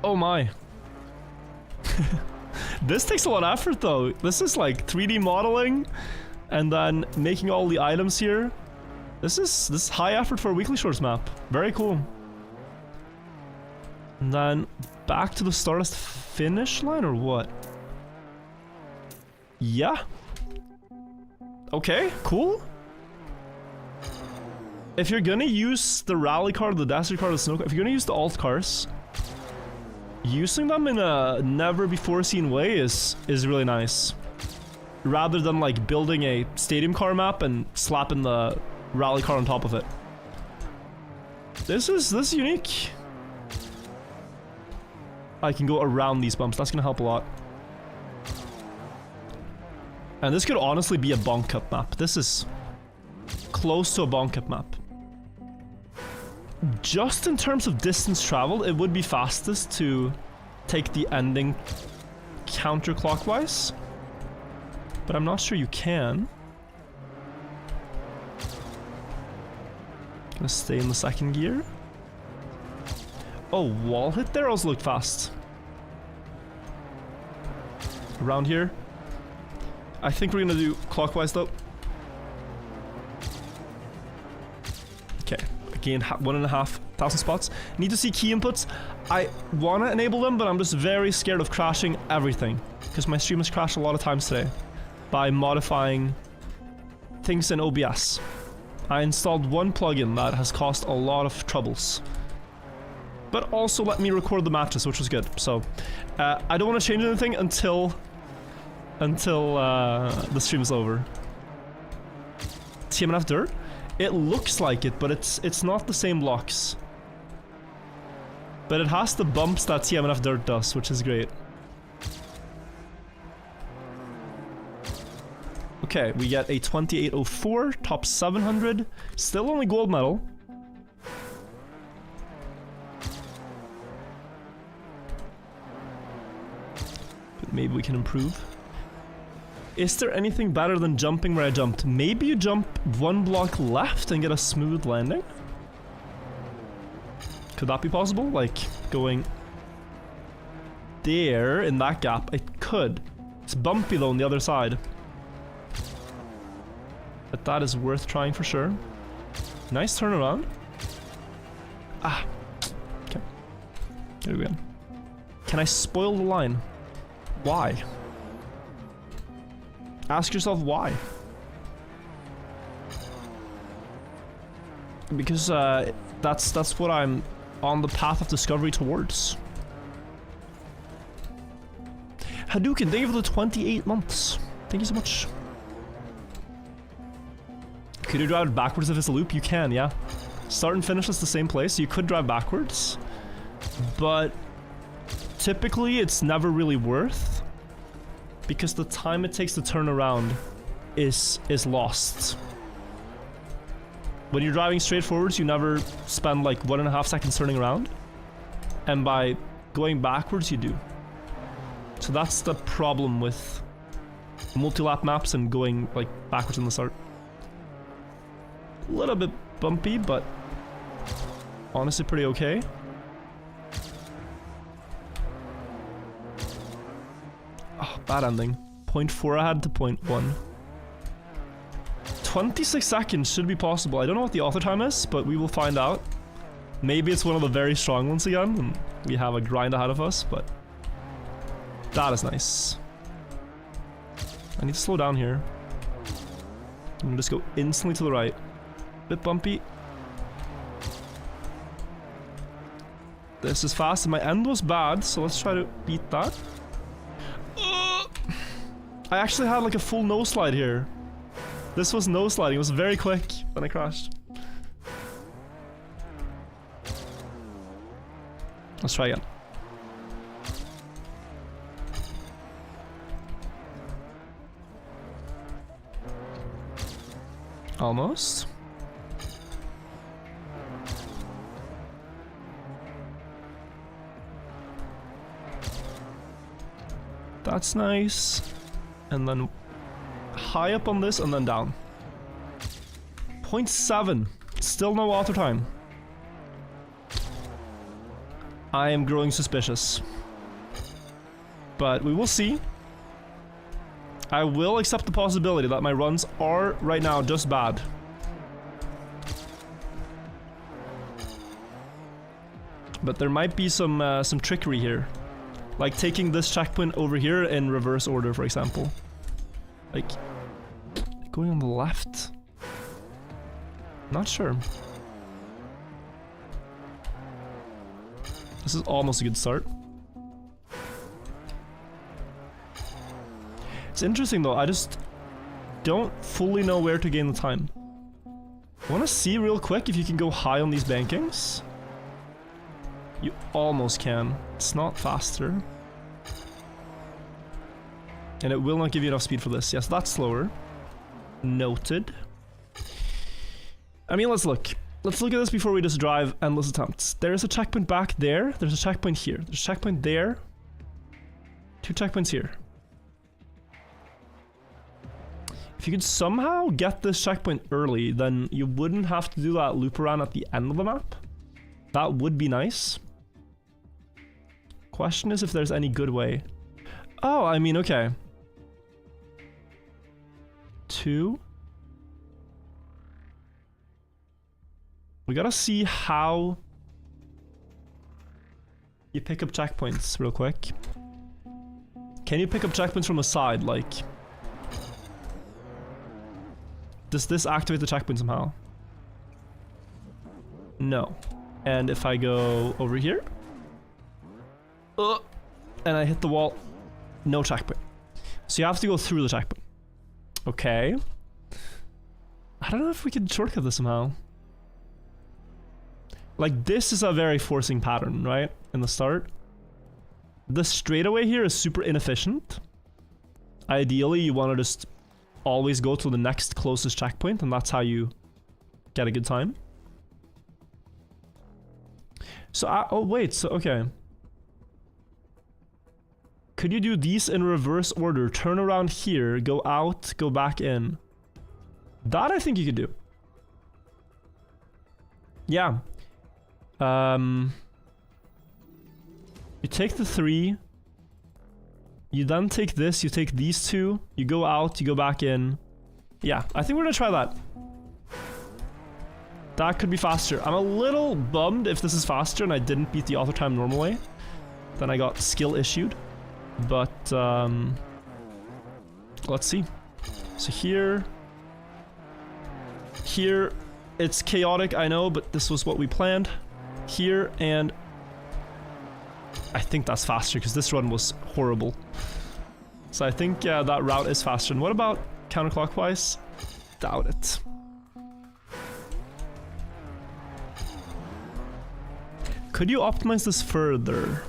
Oh my. This takes a lot of effort though. This is like 3D modeling and then making all the items here. This is high effort for a weekly shorts map. Very cool. And then back to the startless finish line or what? Yeah. Okay, cool. If you're gonna use the rally car, the desert car, the snow car, if you're gonna use the alt cars, using them in a never before seen way is really nice. Rather than like building a stadium car map and slapping the rally car on top of it. This is unique. I can go around these bumps. That's gonna help a lot. And this could honestly be a bonk cup map. This is close to a bonk cup map. Just in terms of distance traveled, it would be fastest to take the ending counterclockwise. But I'm not sure you can. Gonna stay in the second gear. Oh, wall hit there also looked fast. Around here. I think we're gonna do clockwise though. Okay, again, 1,500 spots. Need to see key inputs. I wanna enable them, but I'm just very scared of crashing everything. Because my stream has crashed a lot of times today. By modifying things in OBS. I installed one plugin that has caused a lot of troubles. But also let me record the matches, which was good. So, I don't want to change anything until the stream's over. TMNF Dirt? It looks like it, but it's not the same blocks. But it has the bumps that TMNF Dirt does, which is great. Okay, we get a 2804, top 700, still only gold medal. But maybe we can improve. Is there anything better than jumping where I jumped? Maybe you jump one block left and get a smooth landing? Could that be possible? Like, going there in that gap? It could. It's bumpy though on the other side. But that is worth trying for sure. Nice turnaround. Ah. Okay. Here we go. Can I spoil the line? Why? Ask yourself why. Because that's what I'm on the path of discovery towards. Hadouken, thank you for the 28 months. Thank you so much. Could you drive backwards if it's a loop? You can, yeah. Start and finish is the same place. You could drive backwards. But typically it's never really worth. Because the time it takes to turn around is lost. When you're driving straight forwards, you never spend like 1.5 seconds turning around. And by going backwards, you do. So that's the problem with multi-lap maps and going like backwards in the start. A little bit bumpy, but honestly pretty okay. Oh, bad ending. 0.4 ahead to 0.1. 26 seconds should be possible. I don't know what the author time is, but we will find out. Maybe it's one of the very strong ones again, and we have a grind ahead of us, but that is nice. I need to slow down here. I'm gonna just go instantly to the right. Bit bumpy. This is fast, and my end was bad, so let's try to beat that. I actually had like a full no slide here. This was no sliding. It was very quick when I crashed. Let's try again. Almost. That's nice. And then high up on this and then down. 0.7. Still no author time. I am growing suspicious. But we will see. I will accept the possibility that my runs are right now just bad. But there might be some trickery here. Like taking this checkpoint over here in reverse order, for example. Like, going on the left? Not sure. This is almost a good start. It's interesting though, I just don't fully know where to gain the time. I want to see real quick if you can go high on these bankings. You almost can. It's not faster. And it will not give you enough speed for this. Yes, that's slower. Noted. I mean, let's look. Let's look at this before we just drive endless attempts. There's a checkpoint back there. There's a checkpoint here. There's a checkpoint there. 2 checkpoints here. If you could somehow get this checkpoint early, then you wouldn't have to do that loop around at the end of the map. That would be nice. Question is if there's any good way. Oh, I mean, okay. 2. We gotta see how you pick up checkpoints real quick. Can you pick up checkpoints from the side, like... Does this activate the checkpoint somehow? No. And if I go over here... and I hit the wall, no checkpoint. So you have to go through the checkpoint. Okay. I don't know if we can shortcut this somehow. Like, this is a very forcing pattern, right? In the start. The straightaway here is super inefficient. Ideally, you want to just always go to the next closest checkpoint, and that's how you get a good time. So, oh wait, so, okay. Could you do these in reverse order? Turn around here, go out, go back in. That I think you could do. Yeah. You take the 3. You then take this, you take these 2. You go out, you go back in. Yeah, I think we're gonna try that. That could be faster. I'm a little bummed if this is faster and I didn't beat the auto time normal way. Then I got skill issued. But, let's see. So here... Here, it's chaotic, I know, but this was what we planned. Here, and... I think that's faster, because this run was horrible. So I think that route is faster. And what about counterclockwise? Doubt it. Could you optimize this further?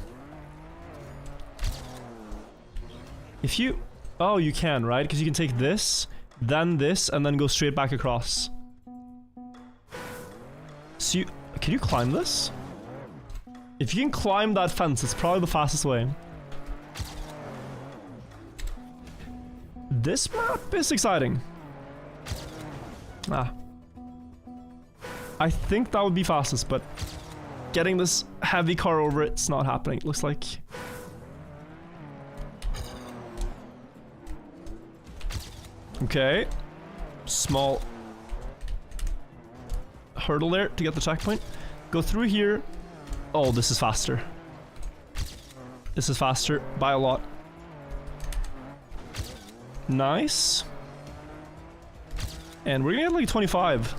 If you... Oh, you can, right? Because you can take this, and then go straight back across. So you... Can you climb this? If you can climb that fence, it's probably the fastest way. This map is exciting. Ah. I think that would be fastest, but getting this heavy car over it's not happening, it looks like. Okay. Small hurdle there to get the checkpoint. Go through here. Oh, this is faster. This is faster by a lot. Nice. And we're gonna get like 25.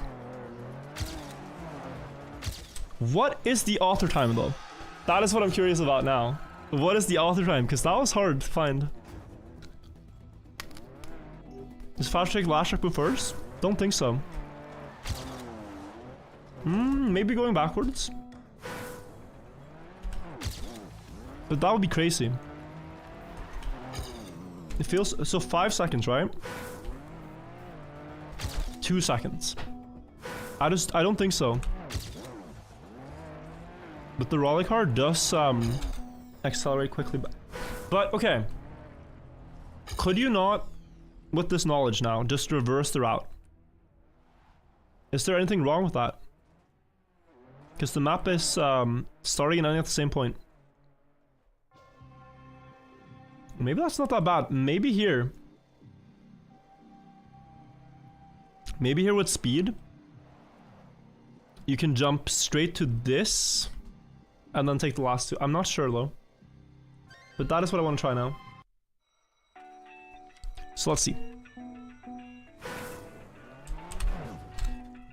What is the author time though? That is what I'm curious about now. What is the author time? Because that was hard to find. Does fast take last checkpoint first? Don't think so. Maybe going backwards. But that would be crazy. It feels so 5 seconds, right? 2 seconds. I don't think so. But the Raleigh car does accelerate quickly. But okay. Could you not, with this knowledge now, just reverse the route? Is there anything wrong with that? Because the map is starting and ending at the same point. Maybe that's not that bad. Maybe here. Maybe here with speed. You can jump straight to this. and then take the last two. I'm not sure though. But that is what I want to try now. So let's see.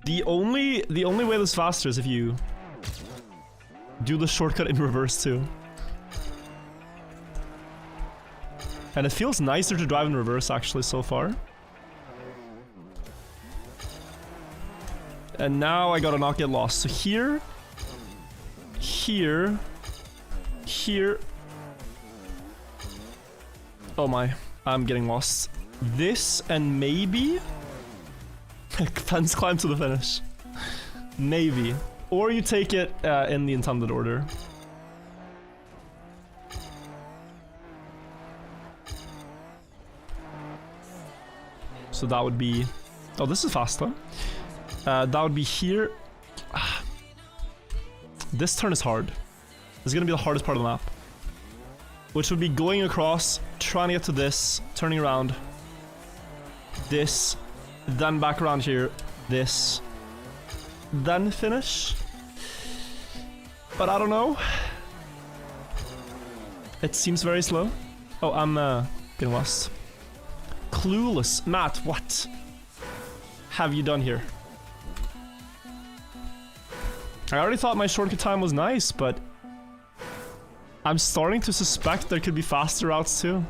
The only way this is faster is if you do the shortcut in reverse too. And it feels nicer to drive in reverse actually so far. And now I gotta not get lost. So here, here, here. Oh my, I'm getting lost. This and maybe fence climb to the finish. Maybe. Or you take it in the intended order. So that would be... Oh, this is faster. That would be here. This turn is hard. This is gonna be the hardest part of the map. Which would be going across, trying to get to this, turning around. This. Then back around here. This. Then finish. But I don't know. It seems very slow. Oh, I'm getting lost. Clueless. Matt, what have you done here? I already thought my shortcut time was nice, but I'm starting to suspect there could be faster routes too.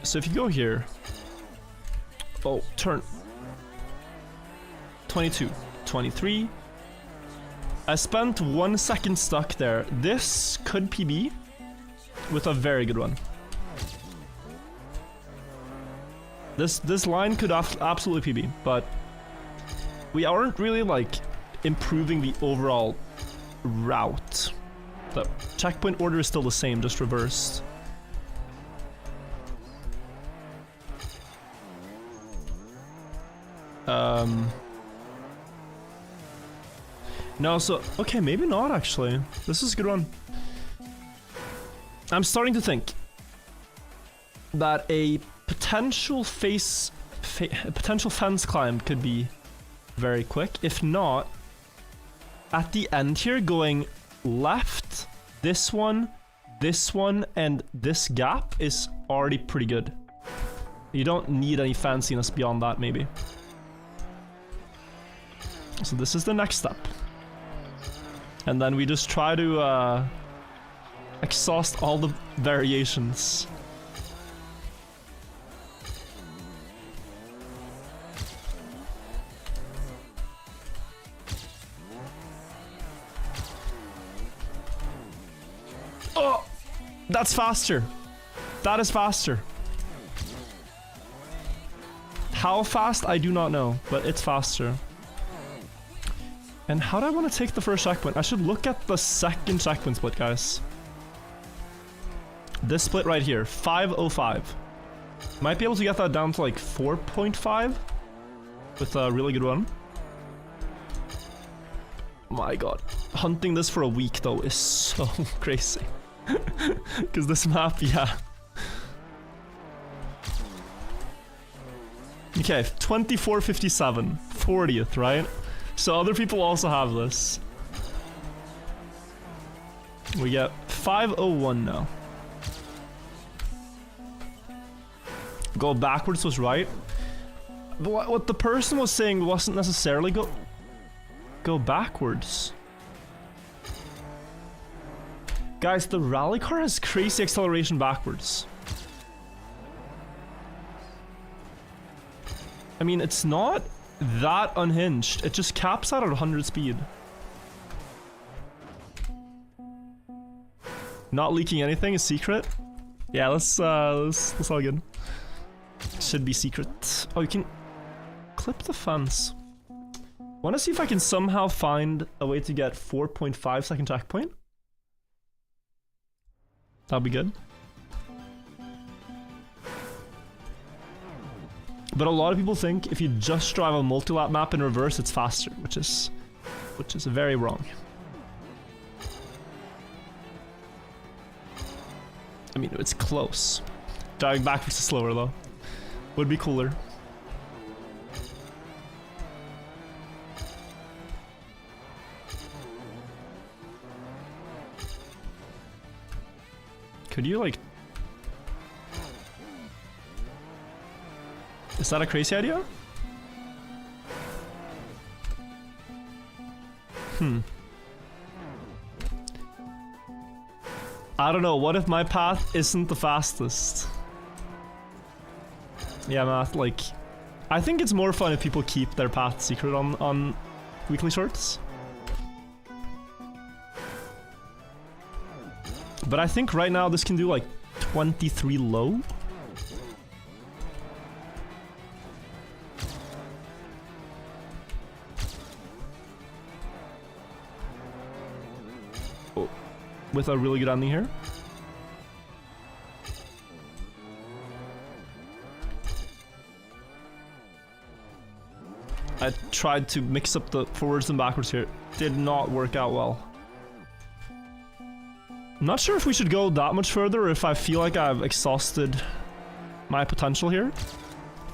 So if you go here... Oh, turn. 22, 23. I spent 1 second stuck there. This could PB with a very good one. This line could absolutely PB, but we aren't really like improving the overall route. The checkpoint order is still the same, just reversed. No, so... Okay, maybe not, actually. This is a good one. I'm starting to think that a potential potential fence climb could be very quick. If not, at the end here, going left, this one, and this gap is already pretty good. You don't need any fanciness beyond that, maybe. So this is the next step. And then we just try to exhaust all the variations. Oh! That's faster! That is faster. How fast, I do not know, but it's faster. And how do I want to take the first checkpoint? I should look at the second checkpoint split, guys. This split right here, 5:05. Might be able to get that down to like 4.5 with a really good one. My god. Hunting this for a week though is so crazy. Because this map, yeah. Okay, 24:57. 40th, right? So other people also have this. We get 5:01 now. Go backwards was right. But what the person was saying wasn't necessarily go backwards. Guys, the rally car has crazy acceleration backwards. I mean, it's not that unhinged. It just caps out at 100 speed. Not leaking anything is secret. Yeah, let's all good. Should be secret. Oh, you can clip the fence. Wanna see if I can somehow find a way to get 4.5 second checkpoint? That'll be good. But a lot of people think if you just drive a multi-lap map in reverse, it's faster, which is very wrong. I mean, it's close. Driving backwards is slower though. Would be cooler. Could you like... Is that a crazy idea? I don't know, what if my path isn't the fastest? Yeah, math, like... I think it's more fun if people keep their path secret on weekly shorts. But I think right now this can do like 23 low. Oh, with a really good ending here. I tried to mix up the forwards and backwards here. Did not work out well. I'm not sure if we should go that much further or if I feel like I've exhausted my potential here.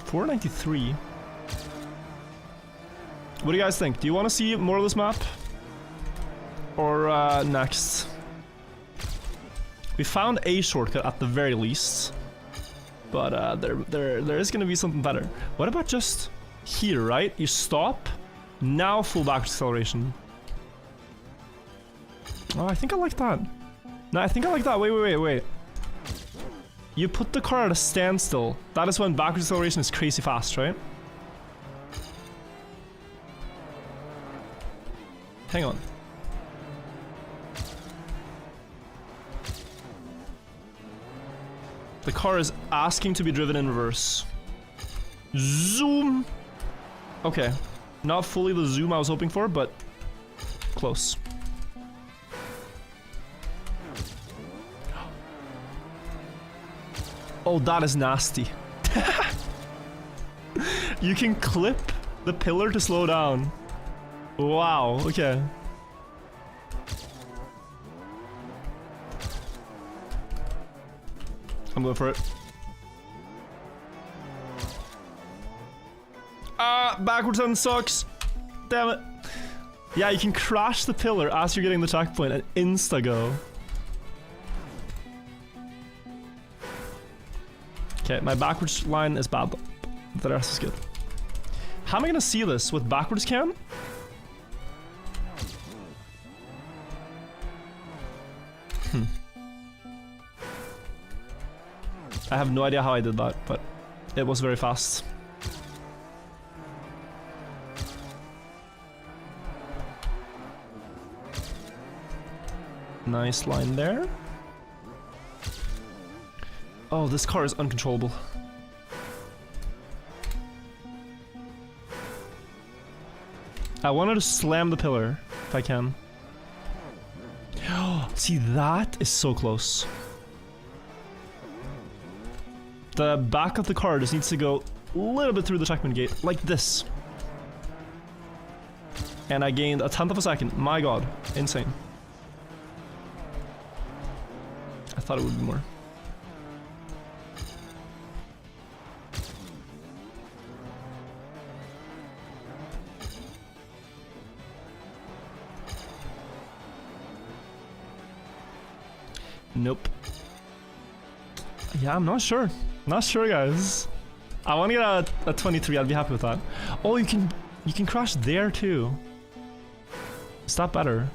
493. What do you guys think? Do you want to see more of this map? Or next? We found a shortcut at the very least. But there is going to be something better. What about just here, right? You stop. Now full backwards acceleration. Oh, I think I like that. No, I think I like that. Wait. You put the car at a standstill. That is when backwards acceleration is crazy fast, right? Hang on. The car is asking to be driven in reverse. Zoom! Okay. Not fully the zoom I was hoping for, but close. Oh, that is nasty. You can clip the pillar to slow down. Wow, okay. I'm going for it. Ah, backwards end sucks. Damn it. Yeah, you can crash the pillar as you're getting the checkpoint and insta-go. Okay, my backwards line is bad, but the rest is good. How am I gonna see this? With backwards cam? I have no idea how I did that, but it was very fast. Nice line there. Oh, this car is uncontrollable. I wanted to slam the pillar, if I can. See, that is so close. The back of the car just needs to go a little bit through the checkpoint gate, like this. And I gained a tenth of a second. My god, insane. I thought it would be more. Nope. Yeah, I'm not sure. Not sure, guys. I want to get a 23. I'd be happy with that. Oh, you can crash there too. Is that better?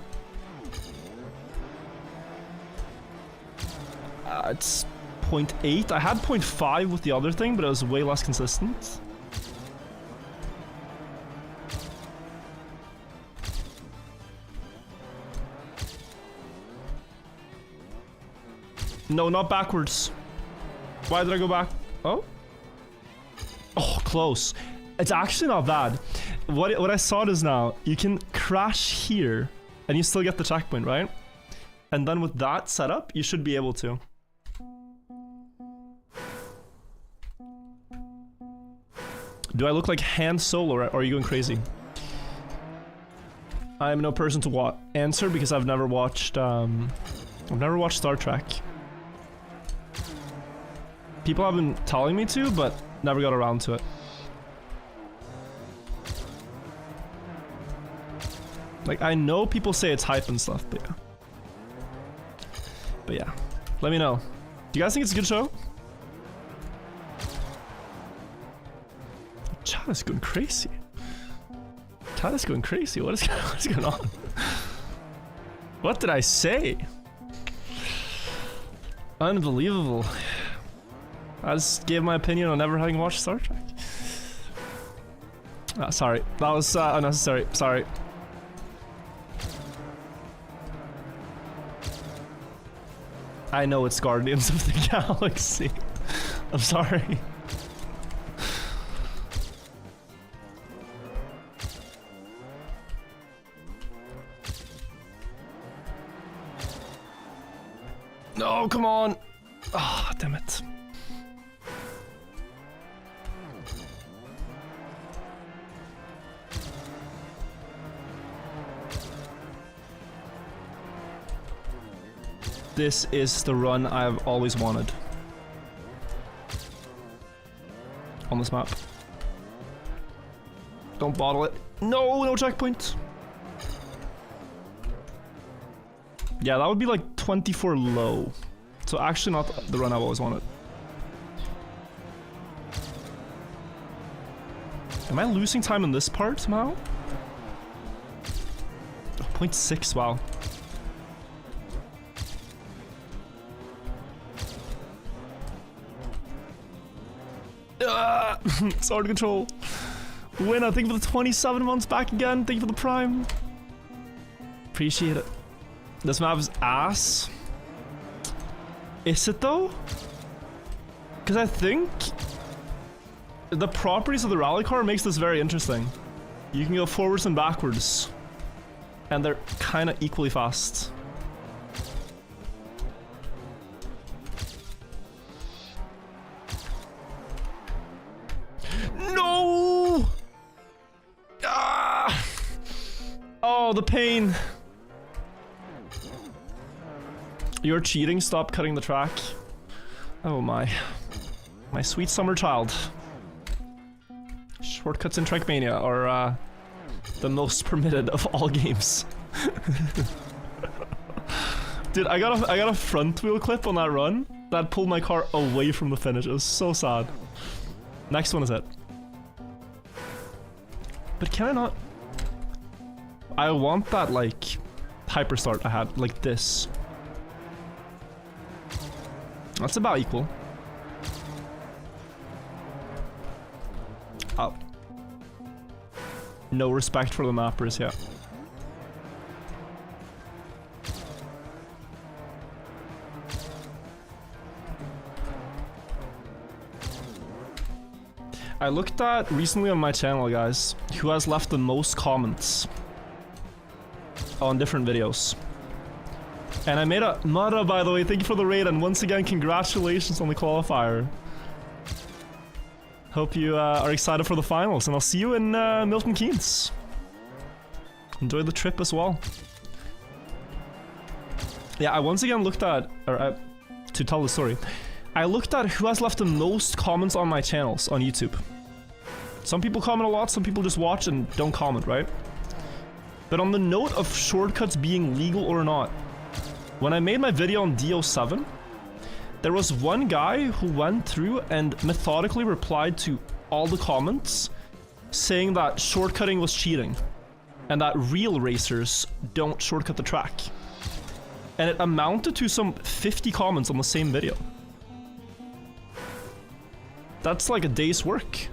It's 0.8. I had 0.5 with the other thing, but it was way less consistent. No, not backwards. Why did I go back? Oh? Oh, close. It's actually not bad. What I saw is now, you can crash here, and you still get the checkpoint, right? And then with that setup, you should be able to. Do I look like Han Solo, or are you going crazy? I am no person to answer because I've never watched Star Trek. People have been telling me to, but never got around to it. Like, I know people say it's hype and stuff, but yeah. But yeah, let me know. Do you guys think it's a good show? Chat is going crazy. Chat is going crazy. What is going on? What did I say? Unbelievable. I just gave my opinion on never having watched Star Trek. Sorry. That was unnecessary. Sorry. I know it's Guardians of the Galaxy. I'm sorry. No, come on. Ah, damn it. This is the run I've always wanted on this map. Don't bottle it. No, no checkpoint. Yeah, that would be like 24 low. So actually not the run I've always wanted. Am I losing time in this part somehow? Oh, 0.6, wow. It's hard to control. Winner, thank you for the 27 months back again. Thank you for the prime. Appreciate it. This map is ass. Is it though? Because I think the properties of the rally car makes this very interesting. You can go forwards and backwards, and they're kind of equally fast. No! Ah! Oh, the pain. You're cheating, stop cutting the track. Oh my. My sweet summer child. Shortcuts in Trackmania are the most permitted of all games. Dude, I got a front wheel clip on that run that pulled my car away from the finish. It was so sad. Next one is it. But can I not? I want that like hyper start I had, like this. That's about equal. Oh. No respect for the mappers yet. I looked at recently on my channel, guys, who has left the most comments on different videos. And I made a Mara, by the way, thank you for the raid, and once again, congratulations on the qualifier. Hope you are excited for the finals, and I'll see you in Milton Keynes. Enjoy the trip as well. Yeah, I once again looked at, to tell the story, I looked at who has left the most comments on my channels on YouTube. Some people comment a lot, some people just watch and don't comment, right? But on the note of shortcuts being legal or not, when I made my video on DO7, there was one guy who went through and methodically replied to all the comments saying that shortcutting was cheating and that real racers don't shortcut the track. And it amounted to some 50 comments on the same video. That's like a day's work.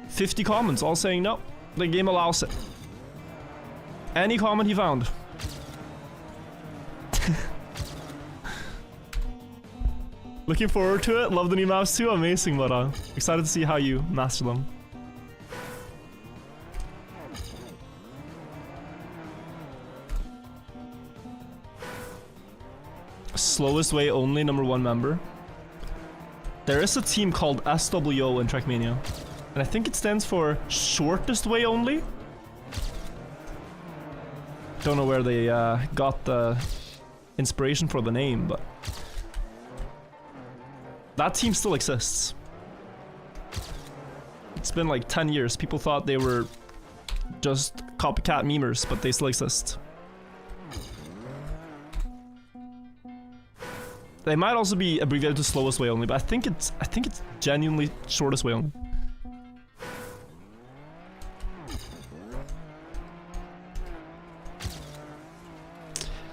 50 comments all saying no, the game allows it. Any comment he found. Looking forward to it. Love the new maps too. Amazing, but excited to see how you master them. Slowest way only, #1 member. There is a team called SWO in Trackmania, and I think it stands for shortest way only. Don't know where they got the inspiration for the name, but That team still exists. It's been like 10 years. People thought they were just copycat memers, but they still exist. They might also be abbreviated to slowest way only, but I think it's genuinely shortest way only.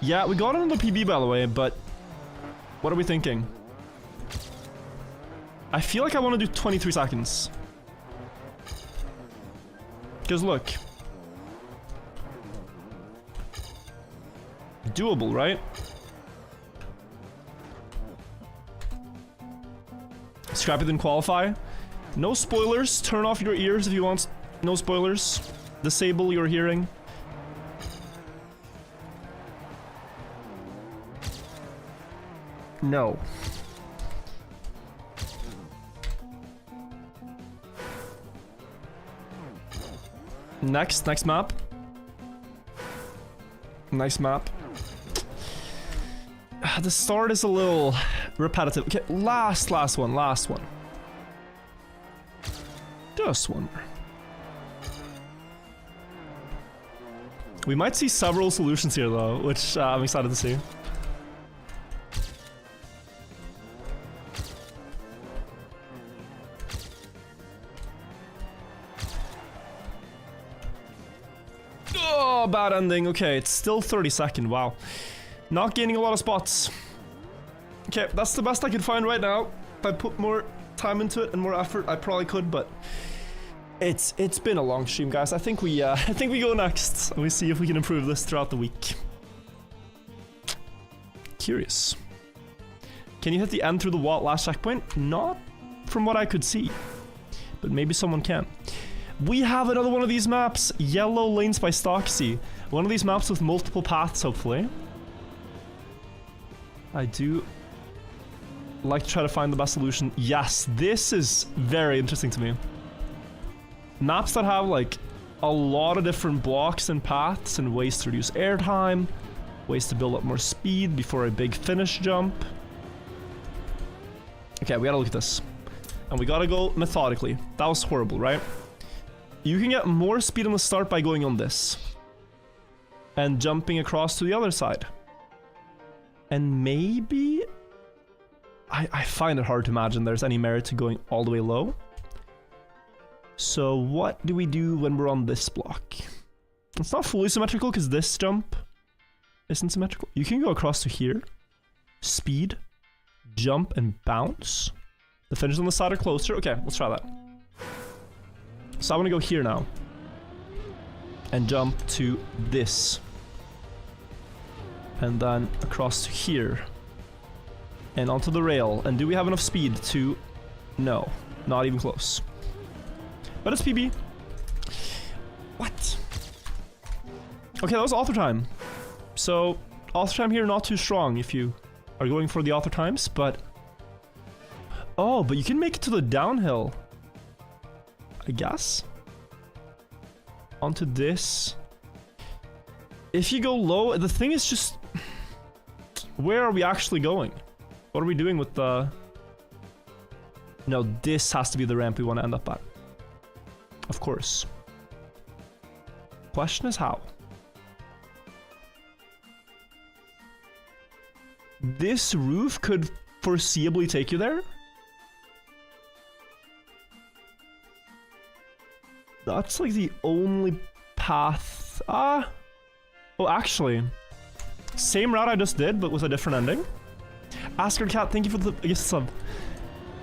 Yeah, we got another PB by the way, but what are we thinking? I feel like I want to do 23 seconds. Because look. Doable, right? Scrappy didn't qualify. No spoilers. Turn off your ears if you want. No spoilers. Disable your hearing. No. Next map. Nice map. The start is a little repetitive. Okay, last one. Just one more. We might see several solutions here though, which I'm excited to see. Oh, bad ending. Okay, it's still 32nd. Wow. Not gaining a lot of spots. Okay, that's the best I could find right now. If I put more time into it and more effort, I probably could, but it's been a long stream, guys. I think we go next and we see if we can improve this throughout the week. Curious. Can you hit the end through the wall last checkpoint? Not from what I could see, but maybe someone can. We have another one of these maps, Yellow Lanes by Stocksy. One of these maps with multiple paths, hopefully. I do like to try to find the best solution. Yes, this is very interesting to me. Maps that have like a lot of different blocks and paths and ways to reduce airtime, ways to build up more speed before a big finish jump. Okay, we gotta look at this. And we gotta go methodically. That was horrible, right? You can get more speed on the start by going on this. And jumping across to the other side. And maybe... I find it hard to imagine there's any merit to going all the way low. So what do we do when we're on this block? It's not fully symmetrical because this jump isn't symmetrical. You can go across to here. Speed. Jump and bounce. The finish on the side are closer. Okay, let's try that. So I want to go here now. And jump to this. And then across to here. And onto the rail. And do we have enough speed to... No, not even close. But it's PB. What? Okay, that was author time. So, author time here not too strong if you are going for the author times, but... Oh, but you can make it to the downhill. I guess. Onto this. If you go low, the thing is just... Where are we actually going? What are we doing with the... No, this has to be the ramp we want to end up at. Of course. Question is how? This roof could foreseeably take you there? That's like the only path. Oh, actually. Same route I just did, but with a different ending. Asker Cat, thank you for the sub.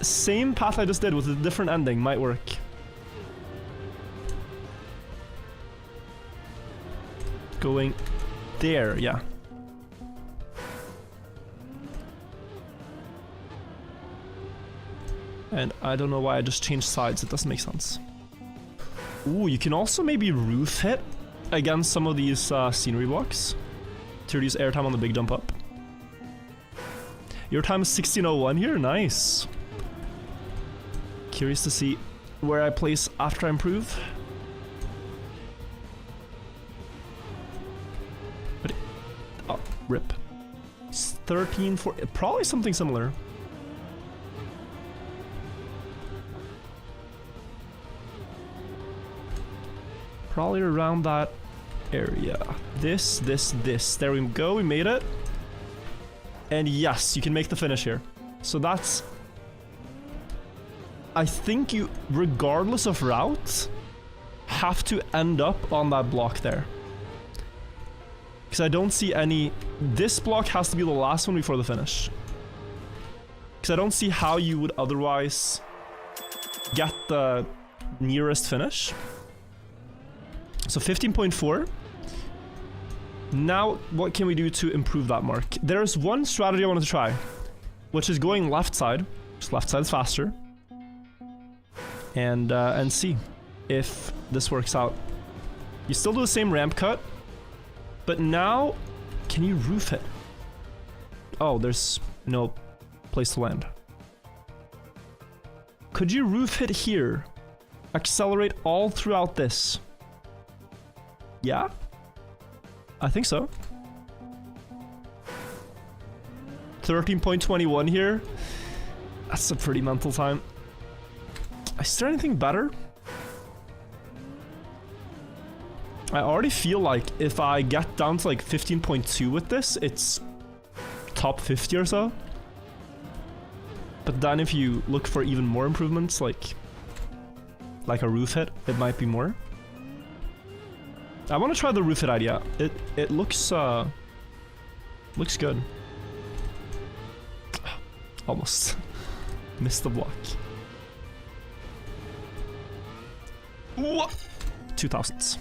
Same path I just did with a different ending might work. Going there, yeah. And I don't know why I just changed sides, it doesn't make sense. Ooh, you can also maybe roof hit against some of these scenery blocks to reduce airtime on the big jump up. Your time is 16:01 here, nice. Curious to see where I place after I improve. But oh, rip. It's 13 for probably something similar. Probably around that area. This. There we go, we made it. And yes, you can make the finish here. So that's... I think you, regardless of route, have to end up on that block there. Because I don't see any... This block has to be the last one before the finish. Because I don't see how you would otherwise get the nearest finish. So 15.4. Now, what can we do to improve that mark? There's one strategy I wanted to try, which is going left side. Just left side is faster. And see if this works out. You still do the same ramp cut, but now, can you roof it? Oh, there's no place to land. Could you roof it here? Accelerate all throughout this? Yeah? I think so. 13.21 here. That's a pretty mental time. Is there anything better? I already feel like if I get down to like 15.2 with this, it's top 50 or so. But then if you look for even more improvements, like a roof hit, it might be more. I want to try the roof hit idea. It looks good. Almost missed the block. What? 2000s.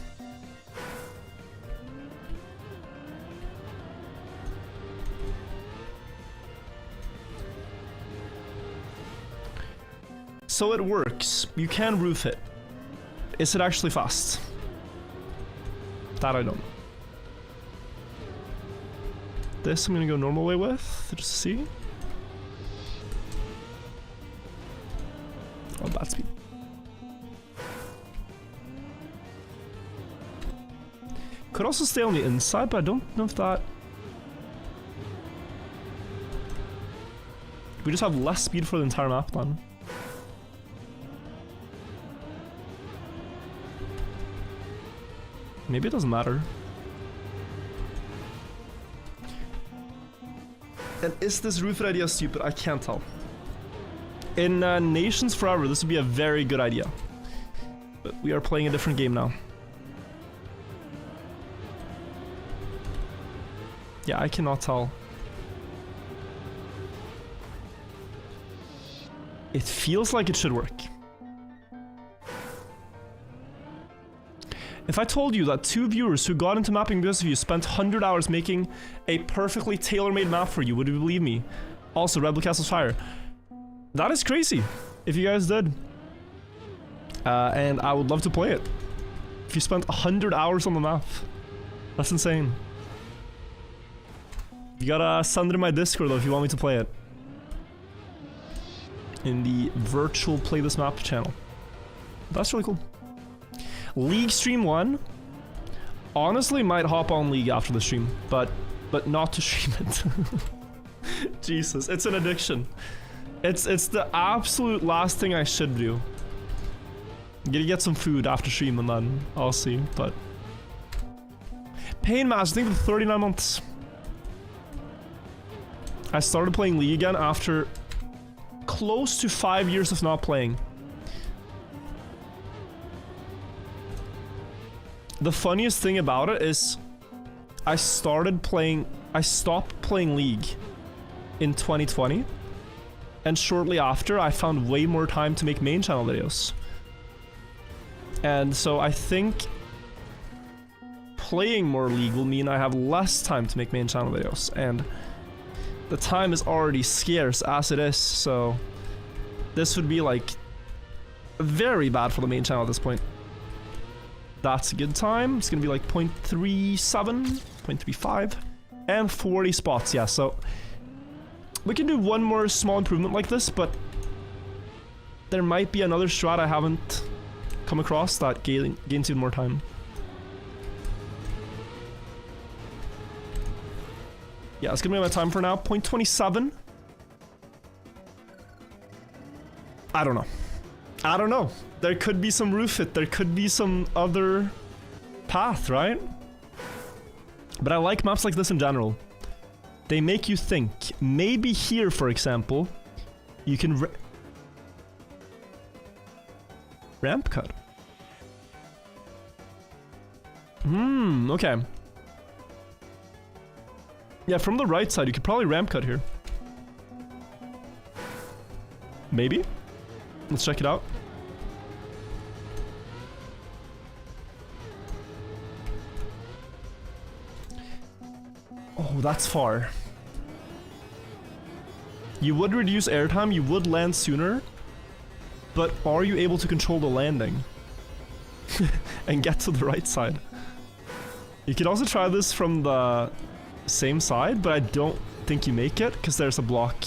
So it works. You can roof it. Is it actually fast? That I don't know. This I'm gonna go normal way with, just to see. Oh, bad speed. Could also stay on the inside, but I don't know if that... We just have less speed for the entire map then. Maybe it doesn't matter. And is this roof idea stupid? I can't tell. In Nations Forever, this would be a very good idea. But we are playing a different game now. Yeah, I cannot tell. It feels like it should work. If I told you that 2 viewers who got into mapping because of you spent 100 hours making a perfectly tailor-made map for you, would you believe me? Also, Redbull Castle's Fire. That is crazy, if you guys did. And I would love to play it. If you spent 100 hours on the map. That's insane. You gotta send it in my Discord though if you want me to play it. In the virtual Play This Map channel. That's really cool. League Stream 1. Honestly, might hop on League after the stream, but not to stream it. Jesus, it's an addiction. It's the absolute last thing I should do. I'm gonna get some food after stream and then I'll see, but... Pain Mass, I think for 39 months. I started playing League again after close to 5 years of not playing. The funniest thing about it is I stopped playing League in 2020, and shortly after I found way more time to make main channel videos. And so I think playing more League will mean I have less time to make main channel videos, and the time is already scarce as it is, so this would be like very bad for the main channel at this point. That's a good time. It's gonna be like 0.37, 0.35, and 40 spots. Yeah, so we can do one more small improvement like this, but there might be another strat I haven't come across that gains even more time. Yeah, it's gonna be my time for now. 0.27. I don't know. There could be some roof hit. There could be some other path, right? But I like maps like this in general. They make you think. Maybe here, for example, you can ramp cut. Okay. Yeah, from the right side, you could probably ramp cut here. Maybe? Let's check it out. Oh, that's far. You would reduce airtime, you would land sooner, but are you able to control the landing? And get to the right side? You could also try this from the same side, but I don't think you make it, because there's a block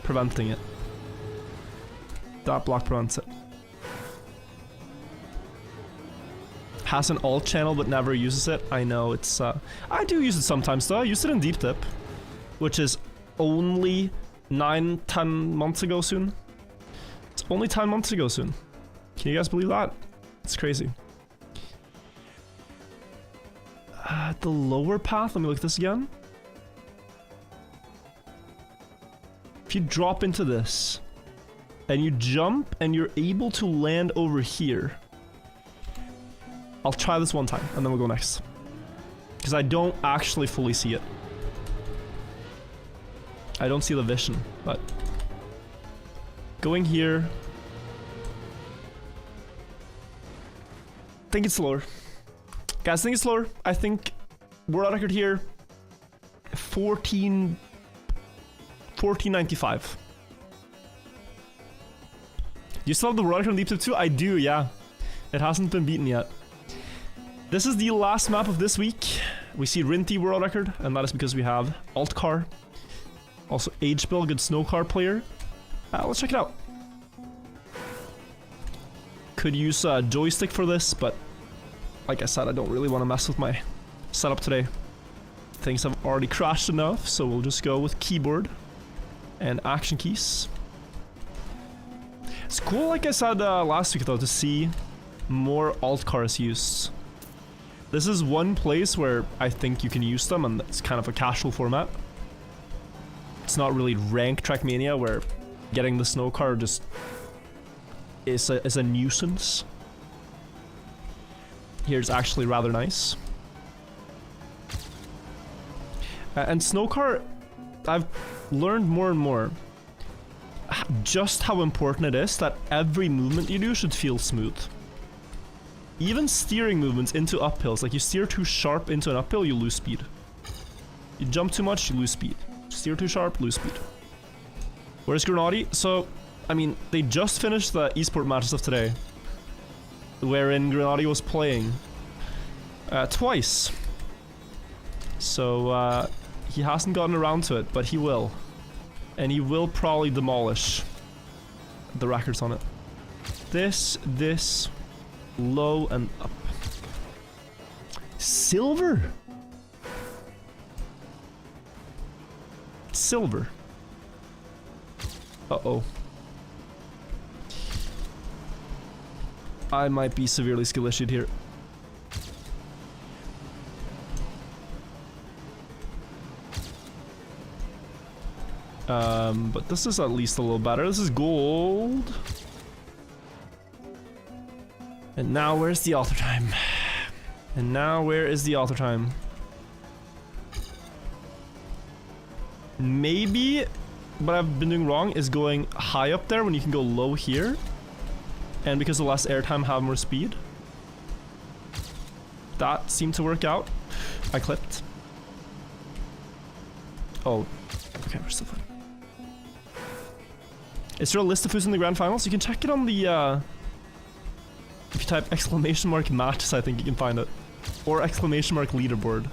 preventing it. That block prevents it. Has an alt channel but never uses it. I know, it's I do use it sometimes though. I used it in Deep Dip, which is only 9-10 months ago soon. It's only 10 months ago soon. Can you guys believe that? It's crazy. The lower path, let me look at this again. If you drop into this and you jump and you're able to land over here, I'll try this one time and then we'll go next, because I don't actually fully see it. I don't see the vision, but going here, I think it's slower. Guys, I think it's slower. I think world record here, 1495. You still have the world record on Deep Tip 2? I do, yeah. It hasn't been beaten yet. This is the last map of this week. We see Rinty world record, and that is because we have alt car. Also H-Bill, good snow car player. Let's check it out. Could use a joystick for this, but like I said, I don't really want to mess with my setup today. Things have already crashed enough, so we'll just go with keyboard and action keys. It's cool, like I said last week though, to see more alt cars used. This is one place where I think you can use them, and it's kind of a casual format. It's not really rank Trackmania where getting the snow car just is a nuisance. Here's actually rather nice. And snow car, I've learned more and more just how important it is that every movement you do should feel smooth. Even steering movements into uphills, like you steer too sharp into an uphill, you lose speed. You jump too much, you lose speed. Steer too sharp, lose speed. Where's Grenady? So, I mean, they just finished the esport matches of today, wherein Grenady was playing twice. So, he hasn't gotten around to it, but he will. And he will probably demolish the records on it. This, low and up. Silver? Silver. Uh-oh. I might be severely skill issued here. But this is at least a little better. This is gold. And now where's the author time? And now where is the author time? Maybe what I've been doing wrong is going high up there when you can go low here. And because of less airtime, have more speed. That seemed to work out. I clipped. Oh, okay, we're still fine. Is there a list of who's in the grand finals? You can check it on the, if you type exclamation mark matches, I think you can find it. Or exclamation mark leaderboard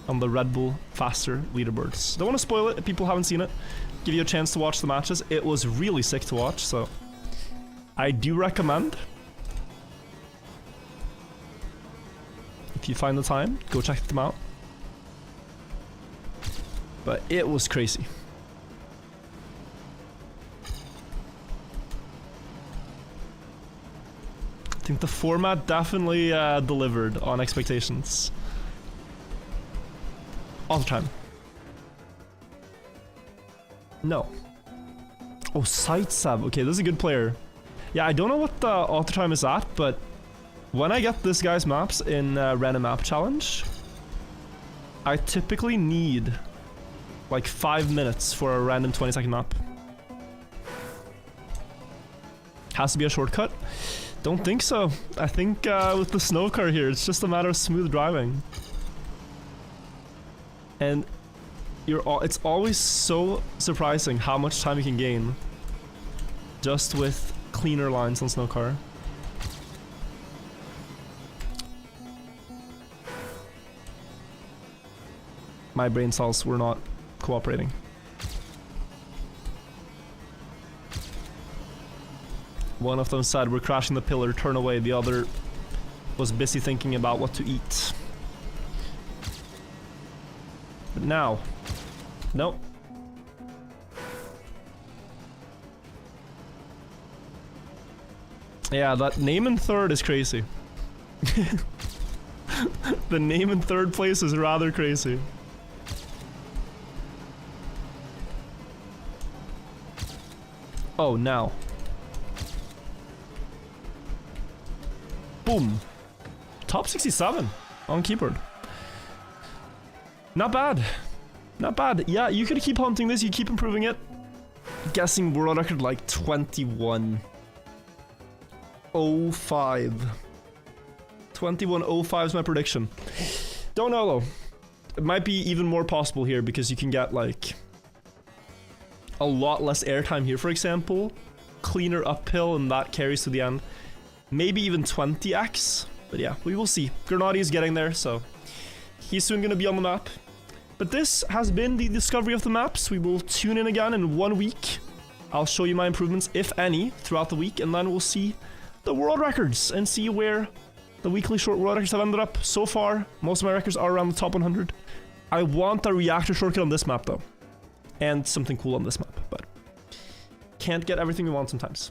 on the Redbull faster leaderboards. Don't want to spoil it if people haven't seen it. Give you a chance to watch the matches. It was really sick to watch, so I do recommend. If you find the time, go check them out. But it was crazy. I think the format definitely delivered on expectations. All the time. No. Oh, Sightsab. Okay, this is a good player. Yeah, I don't know what the auto time is at, but when I get this guy's maps in random map challenge, I typically need like 5 minutes for a random 20-second map. Has to be a shortcut? Don't think so. I think with the snow car here, it's just a matter of smooth driving. And it's always so surprising how much time you can gain just with cleaner lines on snow car. My brain cells were not cooperating. One of them said, "We're crashing the pillar, turn away." The other was busy thinking about what to eat. But now, nope. Yeah, that name in third is crazy. The name in third place is rather crazy. Oh, now. Boom. Top 67 on keyboard. Not bad. Not bad. Yeah, you could keep hunting this, you keep improving it. Guessing world record like 21:05. 21:05 is my prediction. Don't know though. It might be even more possible here because you can get like a lot less airtime here, for example. Cleaner uphill and that carries to the end. Maybe even 20x. But yeah, we will see. Grenadi is getting there, so he's soon gonna be on the map. But this has been the discovery of the maps. We will tune in again in 1 week. I'll show you my improvements, if any, throughout the week, and then we'll see the world records and see where the weekly short world records have ended up. So far, most of my records are around the top 100. I want a reactor shortcut on this map though. And something cool on this map, but can't get everything we want sometimes.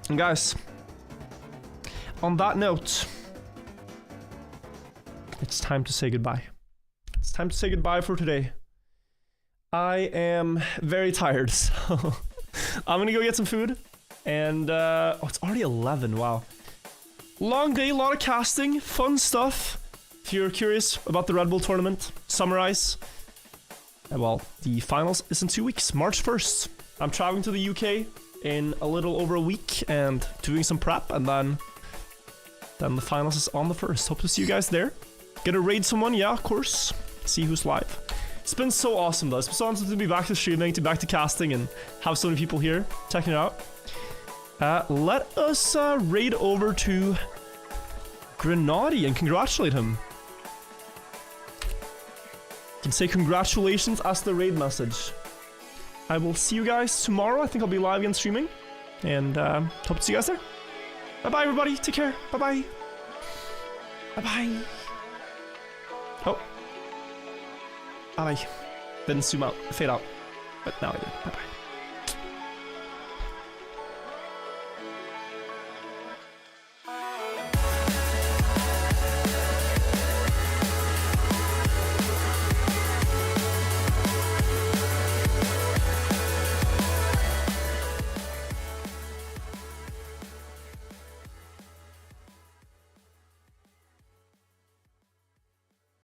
And guys, on that note, it's time to say goodbye. It's time to say goodbye for today. I am very tired, so I'm gonna go get some food. And, oh, it's already 11, wow. Long day, a lot of casting, fun stuff. If you're curious about the Redbull tournament, summarize. Well, the finals is in 2 weeks, March 1st. I'm traveling to the UK in a little over a week and doing some prep, and then the finals is on the 1st. Hope to see you guys there. Gonna raid someone, yeah, of course. See who's live. It's been so awesome though. It's been so awesome to be back to streaming, back to casting, and have so many people here checking it out. Let us raid over to Grenadi and congratulate him. You can say congratulations as the raid message. I will see you guys tomorrow. I think I'll be live again streaming. And hope to see you guys there. Bye-bye, everybody. Take care. Bye-bye. Bye-bye. Oh. Bye-bye. Didn't zoom out. Fade out. But now I did. Bye-bye.